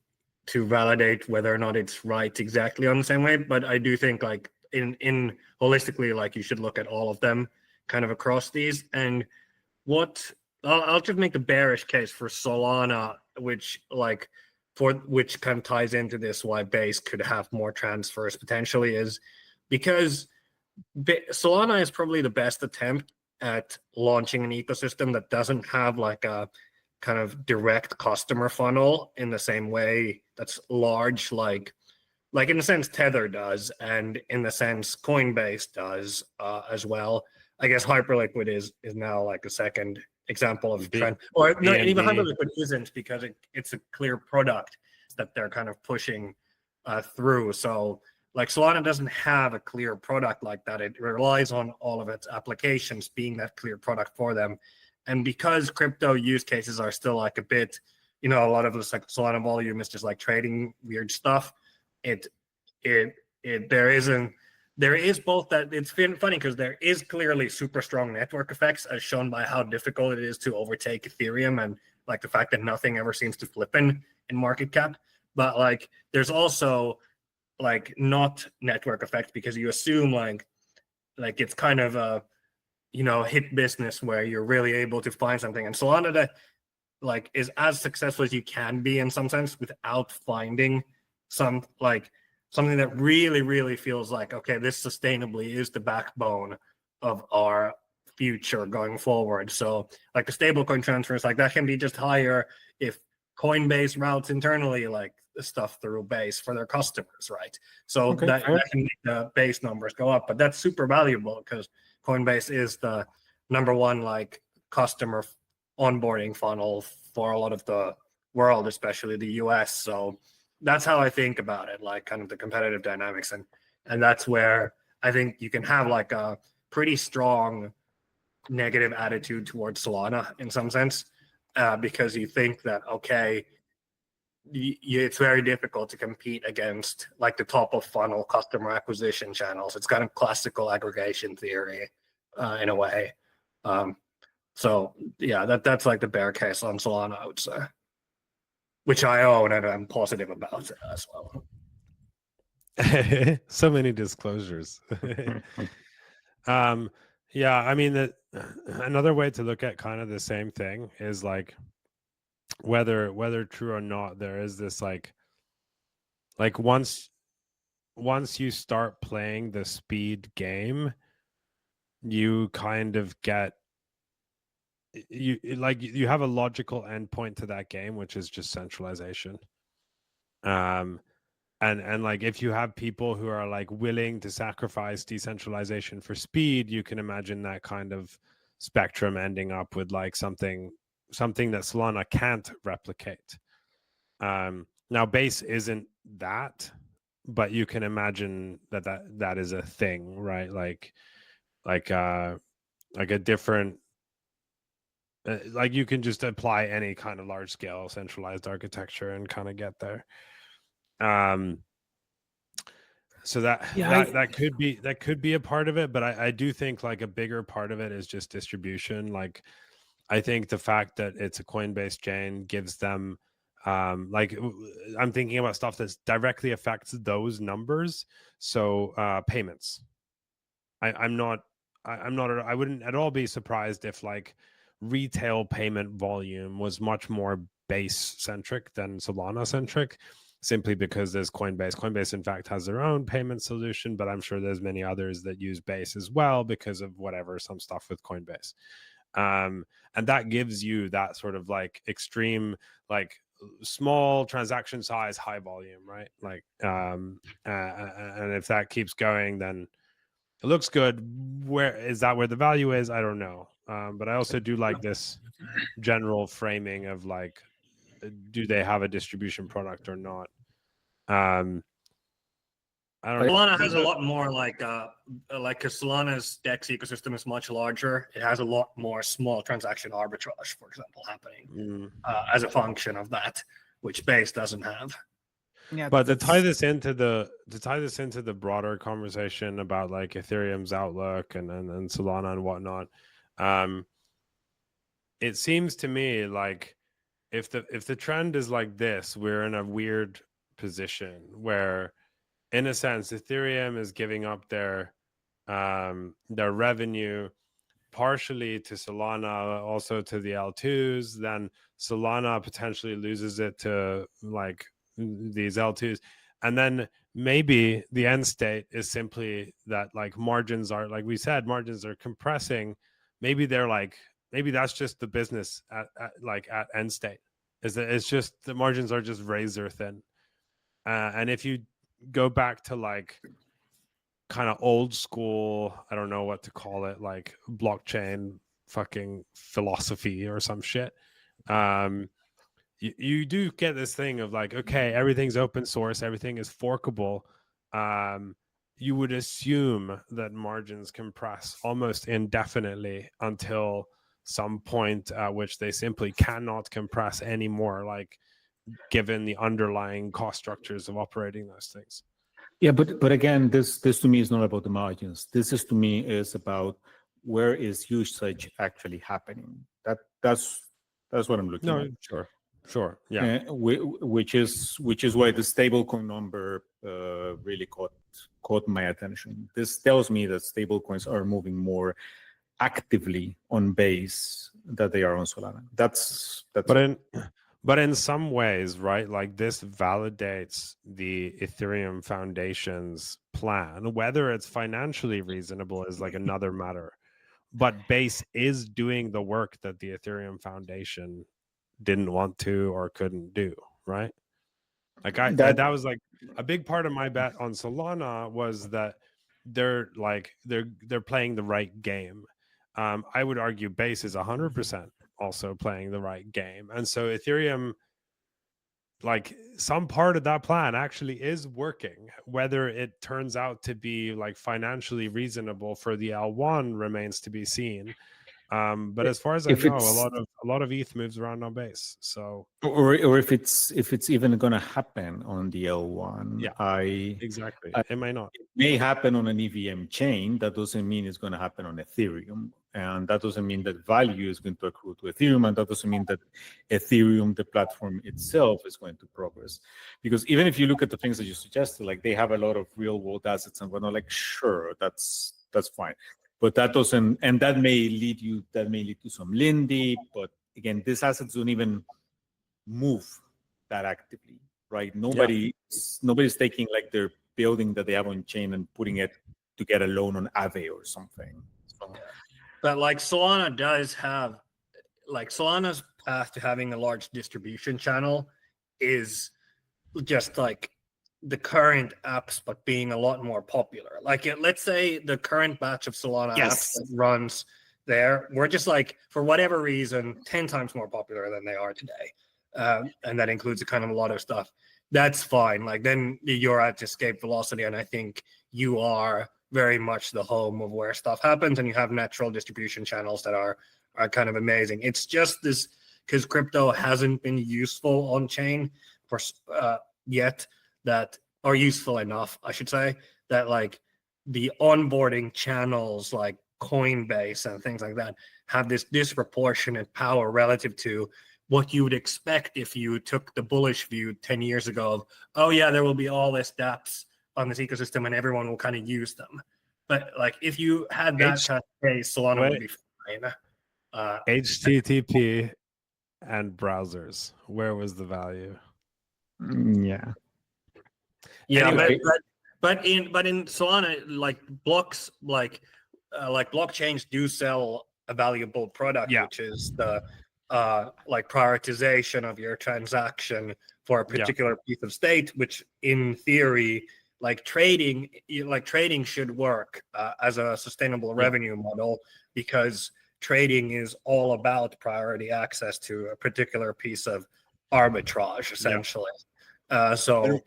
validate whether or not it's right exactly on the same way. But I do think like in holistically, like you should look at all of them kind of across these. And what I'll just make the bearish case for Solana, which kind of ties into this why Base could have more transfers potentially, is because Solana is probably the best attempt at launching an ecosystem that doesn't have like a kind of direct customer funnel in the same way that's large, like in a sense Tether does, and in the sense Coinbase does as well. I guess Hyperliquid is now like a second example of trend, or no, even Hyperliquid isn't, because it's a clear product that they're kind of pushing through. So like Solana doesn't have a clear product like that. It relies on all of its applications being that clear product for them. And because crypto use cases are still like a bit, a lot of this like Solana volume is just like trading weird stuff. There is both that. It's been funny because there is clearly super strong network effects as shown by how difficult it is to overtake Ethereum, and like the fact that nothing ever seems to flip in market cap. But like there's also like not network effect, because you assume like it's kind of a hit business where you're really able to find something, and Solana that like is as successful as you can be in some sense without finding something that really, really feels like, okay, this sustainably is the backbone of our future going forward. So like the stablecoin transfers, like that can be just higher if Coinbase routes internally like stuff through Base for their customers, right? So that can make the Base numbers go up, but that's super valuable because Coinbase is the number one like customer onboarding funnel for a lot of the world, especially the US. So that's how I think about it, like kind of the competitive dynamics. And that's where I think you can have like a pretty strong negative attitude towards Solana in some sense, because you think that, okay, it's very difficult to compete against like the top of funnel customer acquisition channels. It's kind of classical aggregation theory in a way. So yeah, that's like the bear case on Solana, I would say, which I own and I'm positive about as well. So many disclosures. Yeah, I mean another way to look at kind of the same thing is like whether true or not, there is this like once once you start playing the speed game, you kind of get you have a logical endpoint to that game, which is just centralization. And like if you have people who are like willing to sacrifice decentralization for speed, you can imagine that kind of spectrum ending up with like something that Solana can't replicate. Now base isn't that, but you can imagine that is a thing, right? Like a different like you can just apply any kind of large scale centralized architecture and kind of get there. So that could be a part of it, but I do think like a bigger part of it is just distribution. Like I think the fact that it's a Coinbase chain gives them like I'm thinking about stuff that directly affects those numbers. So payments. I wouldn't at all be surprised if like retail payment volume was much more base centric than Solana centric, simply because there's Coinbase. Coinbase, in fact, has their own payment solution, but I'm sure there's many others that use Base as well because of whatever, some stuff with Coinbase. And that gives you that sort of like extreme, like small transaction size, high volume, right? Like, and if that keeps going, then it looks good. Where is that? Where the value is? I don't know. But I also do like this general framing of like, do they have a distribution product or not? I don't know. Solana has a lot more like because Solana's DEX ecosystem is much larger. It has a lot more small transaction arbitrage, for example, happening as a function of that, which Base doesn't have. Yeah, but to tie this into the broader conversation about like Ethereum's outlook and Solana and whatnot, it seems to me like if the trend is like this, we're in a weird position where, in a sense, Ethereum is giving up their revenue partially to Solana, also to the L2s. Then Solana potentially loses it to like these L2s, and then maybe the end state is simply that like margins are, like we said, margins are compressing. Maybe that's just the business at end state, is that it's just the margins are just razor thin. And if you go back to like kind of old school, I don't know what to call it, like blockchain fucking philosophy or some shit, you do get this thing of like, okay, everything's open source, everything is forkable. You would assume that margins compress almost indefinitely until some point at which they simply cannot compress anymore, like given the underlying cost structures of operating those things. Yeah, but again, this to me is not about the margins. This is to me is about where is usage actually happening. That's what I'm looking at. Sure, yeah. Which is why the stablecoin number really caught my attention. This tells me that stablecoins are moving more actively on Base than they are on Solana. That's. But in some ways, right, like this validates the Ethereum Foundation's plan. Whether it's financially reasonable is like another matter. But Base is doing the work that the Ethereum Foundation didn't want to or couldn't do, right? Like that was like a big part of my bet on Solana, was that they're playing the right game. I would argue Base is 100% also playing the right game, and so Ethereum, like some part of that plan actually is working. Whether it turns out to be like financially reasonable for the L1 remains to be seen. But as far as I know, a lot of ETH moves around on Base. So or if it's even going to happen on the L1, yeah, exactly. It may not. It may happen on an EVM chain. That doesn't mean it's going to happen on Ethereum, and that doesn't mean that value is going to accrue to Ethereum, and that doesn't mean that Ethereum, the platform itself, is going to progress. Because even if you look at the things that you suggested, like they have a lot of real world assets and whatnot, like sure, that's fine. But that doesn't, and that may lead to some Lindy. But again, these assets don't even move that actively, right? Nobody's taking like their building that they have on chain and putting it to get a loan on Aave or something. So, But like Solana does have, like Solana's path to having a large distribution channel is just like the current apps, but being a lot more popular. Like let's say the current batch of Solana apps that runs there, we're just like, for whatever reason, 10 times more popular than they are today. And that includes a kind of a lot of stuff. That's fine. Like then you're at escape velocity. And I think you are very much the home of where stuff happens, and you have natural distribution channels that are kind of amazing. It's just this, because crypto hasn't been useful on chain for yet, that are useful enough, I should say, that like the onboarding channels like Coinbase and things like that have this disproportionate power relative to what you would expect if you took the bullish view 10 years ago of, oh yeah, there will be all this dApps on this ecosystem and everyone will kind of use them. But like if you had that kind of case, Solana would be fine. HTTP and browsers, where was the value? yeah. Yeah, Anyway. but in Solana, like blocks, like blockchains do sell a valuable product, which is the like prioritization of your transaction for a particular piece of state, which in theory, like trading should work as a sustainable revenue model, because trading is all about priority access to a particular piece of arbitrage, essentially. So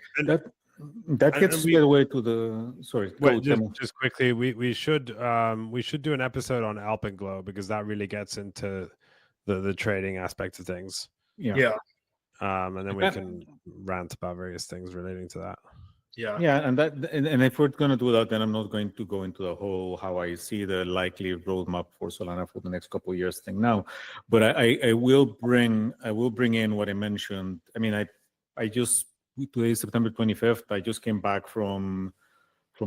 that gets the way to the sorry. Just quickly, we should do an episode on Alpenglow, because that really gets into the trading aspect of things. Yeah. And then we can rant about various things relating to that. Yeah, and if we're going to do that, then I'm not going to go into the whole how I see the likely roadmap for Solana for the next couple of years thing now, but I will bring in what I mentioned. I mean, I just, today is September 25th. I just came back from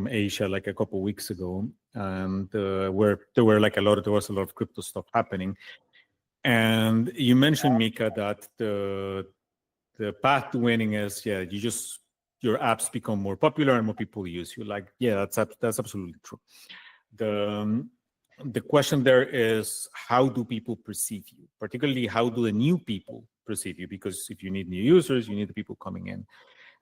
Asia like a couple of weeks ago, and where there was a lot of crypto stuff happening. And you mentioned, Mika, that the path to winning is your apps become more popular and more people use you. Like, yeah, that's absolutely true. The question there is, how do people perceive you? Particularly, how do the new people perceive you? Because if you need new users, you need the people coming in.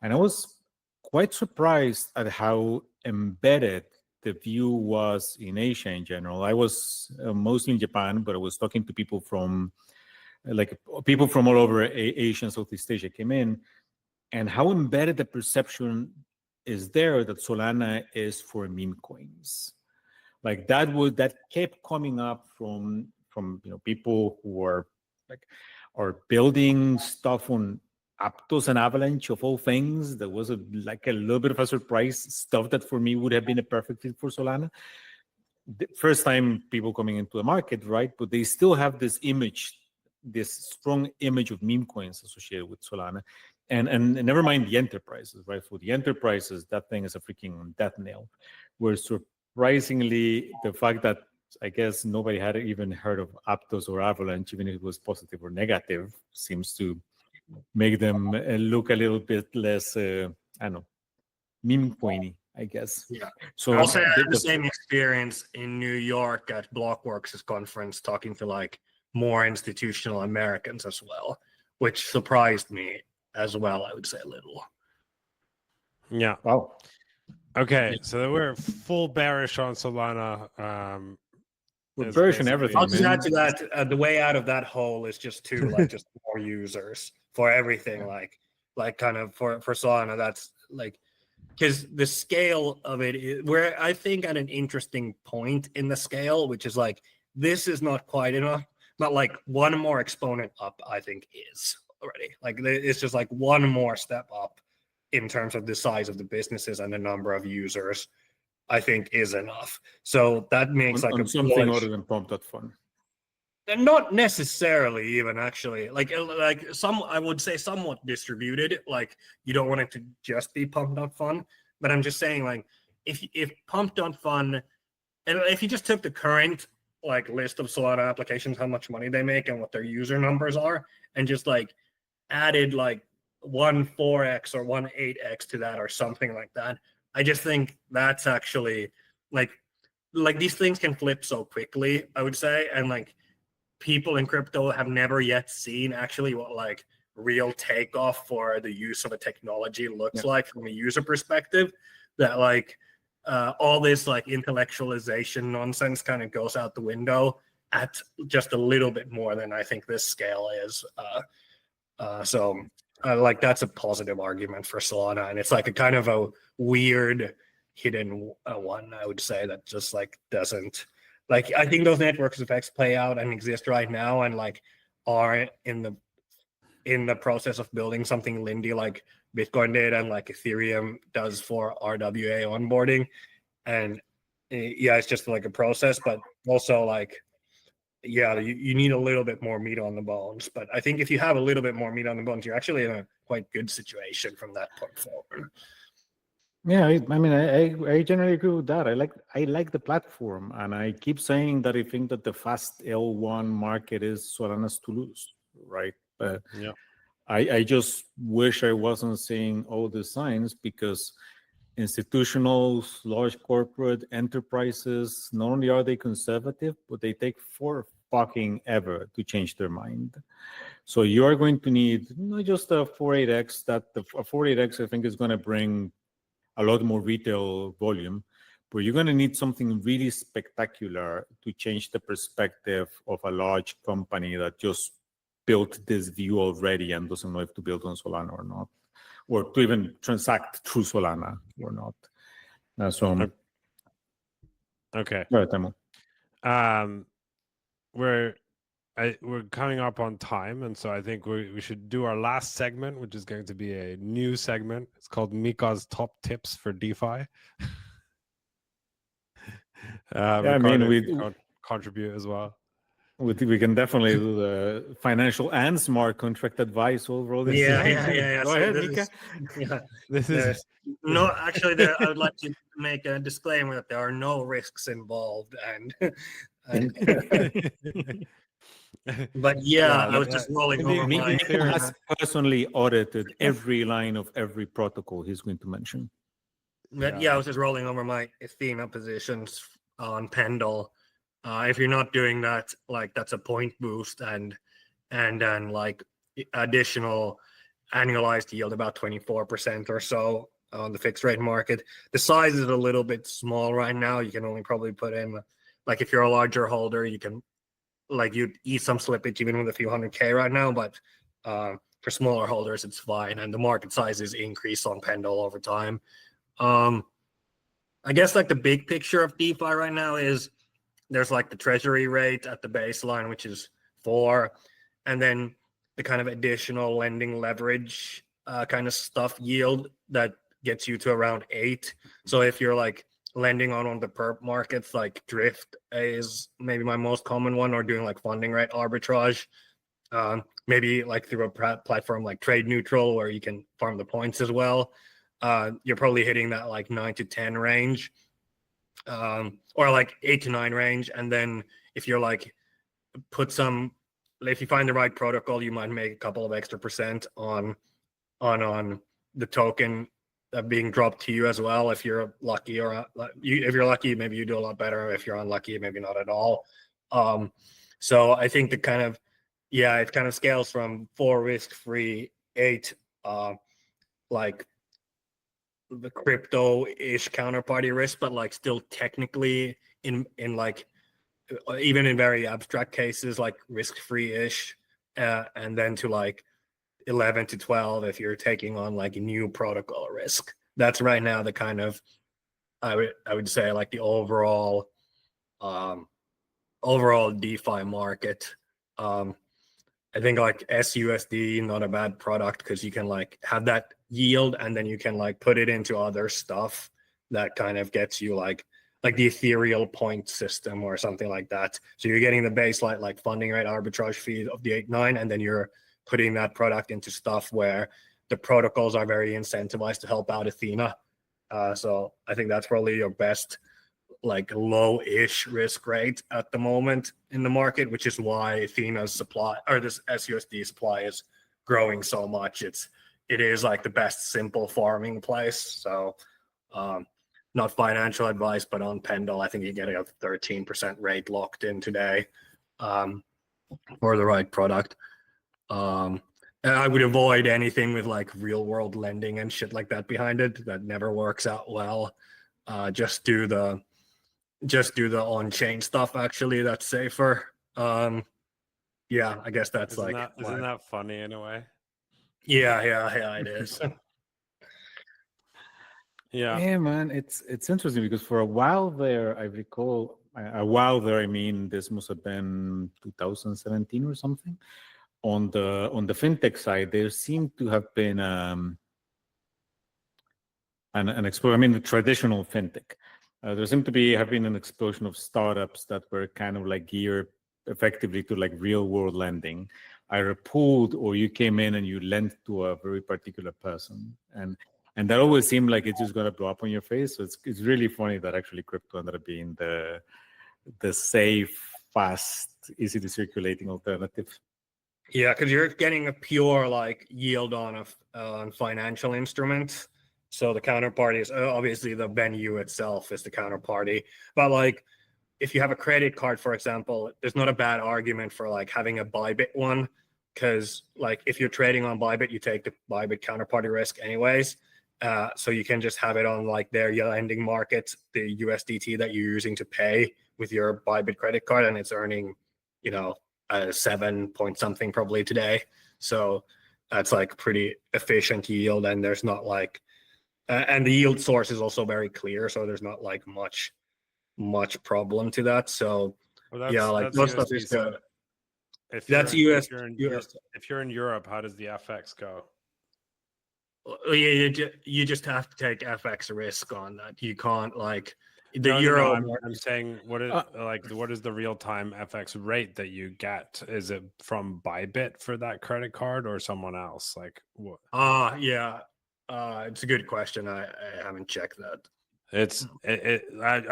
And I was quite surprised at how embedded the view was in Asia in general. I was mostly in Japan, but I was talking to people from all over Asia and Southeast Asia came in, and how embedded the perception is there that Solana is for meme coins. Like that kept coming up from people who are building stuff on Aptos and Avalanche of all things. That was a little bit of a surprise, stuff that for me would have been a perfect fit for Solana. The first time people coming into the market, right? But they still have this strong image of meme coins associated with Solana. And never mind the enterprises, right? For the enterprises, that thing is a freaking death nail. Where surprisingly, the fact that I guess nobody had even heard of Aptos or Avalanche, even if it was positive or negative, seems to make them look a little bit less, I don't know, meme coiny, I guess. Yeah. So also, I had the same experience in New York at Blockworks' conference, talking to like more institutional Americans as well, which surprised me as well, I would say a little. Yeah. Wow. Okay, so we're full bearish on Solana. We're bearish on everything. I'll just add to that, the way out of that hole is just just more users for everything, like kind of for Solana. That's like, because the scale of it is, we're I think at an interesting point in the scale, which is like, this is not quite enough, but like one more exponent up, I think is already like, it's just like one more step up in terms of the size of the businesses and the number of users, I think is enough. So that makes on something other than pump.fun. And not necessarily even actually, like some, I would say somewhat distributed. Like you don't want it to just be pump.fun, but I'm just saying, like, if pump.fun, and if you just took the current like list of Solana applications, how much money they make and what their user numbers are, and just like added like 1 4x or 1 8x to that or something like that, I just think that's actually like these things can flip so quickly, I would say, and like people in crypto have never yet seen actually what like real takeoff for the use of a technology looks like from a user perspective. That like all this like intellectualization nonsense kind of goes out the window at just a little bit more than I think this scale is. So like that's a positive argument for Solana, and it's like a kind of a weird hidden one, I would say, that just like doesn't like. I think those network effects play out and exist right now, and like are in the process of building something Lindy like Bitcoin did and like Ethereum does for RWA onboarding. And yeah, it's just like a process, but also like, yeah, you need a little bit more meat on the bones. But I think if you have a little bit more meat on the bones, you're actually in a quite good situation from that point forward. Yeah, I mean, I generally agree with that. I like the platform, and I keep saying that I think that the fast L1 market is Solana's to lose, right? But Yeah. I just wish I wasn't seeing all the signs, because institutionals, large corporate enterprises, not only are they conservative, but they take for fucking ever to change their mind. So you are going to need not just a 48x, a 48x I think is going to bring a lot more retail volume, but you're going to need something really spectacular to change the perspective of a large company that just built this view already and doesn't know if to build on Solana or not, or to even transact through Solana or not. Okay. Right, Teemu. We're coming up on time, and so I think we should do our last segment, which is going to be a new segment. It's called Mika's top tips for DeFi. I mean, we contribute as well. We can definitely do the financial and smart contract advice overall. Yeah. Go ahead, Mika. This is no, actually, I would like to make a disclaimer that there are no risks involved, and but yeah, I was just rolling over my. Mika has personally audited every line of every protocol he's going to mention. But yeah, I was just rolling over my Athena positions on Pendle. If you're not doing that, like that's a point boost and then like additional annualized yield about 24% or so on the fixed rate market. The size is a little bit small right now. You can only probably put in, like if you're a larger holder, you can like you'd eat some slippage even with a few 100K right now, but for smaller holders it's fine, and the market sizes increase on Pendle over time. I guess like the big picture of DeFi right now is there's like the treasury rate at the baseline, which is 4, and then the kind of additional lending leverage kind of stuff yield that gets you to around 8. So if you're like lending on one of the perp markets, like Drift is maybe my most common one, or doing like funding rate arbitrage, maybe like through a platform like Trade Neutral where you can farm the points as well. You're probably hitting that like 9 to 10 range, or like 8 to 9 range. And then if you're like if you find the right protocol, you might make a couple of extra percent on the token being dropped to you as well. If you're lucky, or if you're lucky, maybe you do a lot better. If you're unlucky, maybe not at all. So I think it kind of scales from 4 risk-free, 8 like the crypto-ish counterparty risk, but like still technically in like even in very abstract cases like risk-free-ish, and then to like 11 to 12 if you're taking on like a new protocol risk. That's right now the kind of I would say like the overall DeFi market. I think like SUSD, not a bad product, because you can like have that yield and then you can like put it into other stuff that kind of gets you like the ethereal point system or something like that. So you're getting the baseline like funding rate arbitrage fee of the 8-9, and then you're putting that product into stuff where the protocols are very incentivized to help out Athena. So I think that's probably your best like low-ish risk rate at the moment in the market, which is why Athena's supply, or this SUSD supply, is growing so much. It is like the best simple farming place. So Not financial advice, but on Pendle, I think you get a 13% rate locked in today for the right product. And I would avoid anything with like real world lending and shit like that behind it. That never works out well. Just do the on-chain stuff. Actually, that's safer. Yeah, I guess that's isn't that funny in a way? Yeah, it is. Yeah, man, it's interesting because for a while there, I recall a while there. I mean, this must have been 2017 or something. On the fintech side, there seemed to have been an explosion. I mean, the traditional fintech. There seemed to have been an explosion of startups that were kind of like geared effectively to like real world lending. Either pooled or you came in and you lent to a very particular person, and that always seemed like it's just gonna blow up on your face. So it's really funny that actually crypto ended up being the safe, fast, easily circulating alternative. Yeah, because you're getting a pure like yield on financial instruments. So the counterparty is obviously the venue itself is the counterparty, but like if you have a credit card, for example, there's not a bad argument for like having a Bybit one, because like if you're trading on Bybit, you take the Bybit counterparty risk anyways. So you can just have it on like their lending market, the USDT that you're using to pay with your Bybit credit card, and it's earning, 7 point something probably today. So that's like pretty efficient yield, and there's not like, and the yield source is also very clear, so there's not like much problem to that. So like most stuff is good. If you're in Europe, how does the FX go? You just have to take FX risk on that. You can't like the euro. No, I'm saying what is the real time FX rate that you get? Is it from Bybit for that credit card or someone else? Like what? It's a good question. I haven't checked that.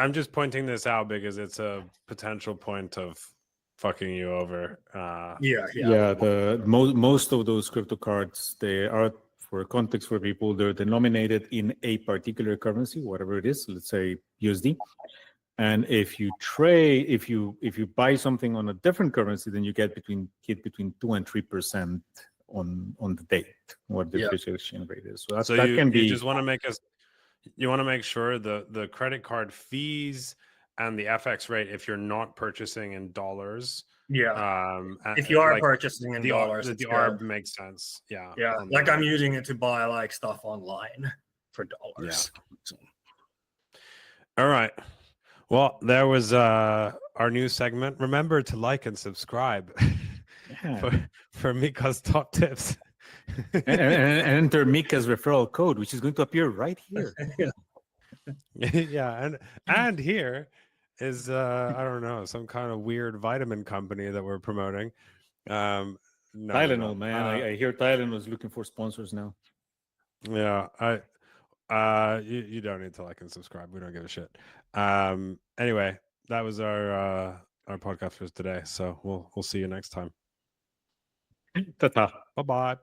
I'm just pointing this out because it's a potential point of fucking you over. The most of those crypto cards, they are, for context for people, they're denominated in a particular currency, whatever it is, let's say USD. And if you buy something on a different currency, then you get between 2 and 3% on the date, what the official exchange rate is. So you just want to make you want to make sure the credit card fees and the FX rate, if you're not purchasing in dollars. If you are purchasing in dollars, the ARB makes sense. Yeah. Like I'm using it to buy like stuff online for dollars. Yeah. All right. Well, there was our new segment. Remember to like and subscribe for Mika's top tips. and enter Mika's referral code, which is going to appear right here. Yeah, and here is I don't know, some kind of weird vitamin company that we're promoting. No, Tylenol, man. I hear Tylenol is looking for sponsors now. Yeah, you don't need to like and subscribe. We don't give a shit. Anyway, that was our podcast for today. So we'll see you next time. Ta-ta. Bye-bye.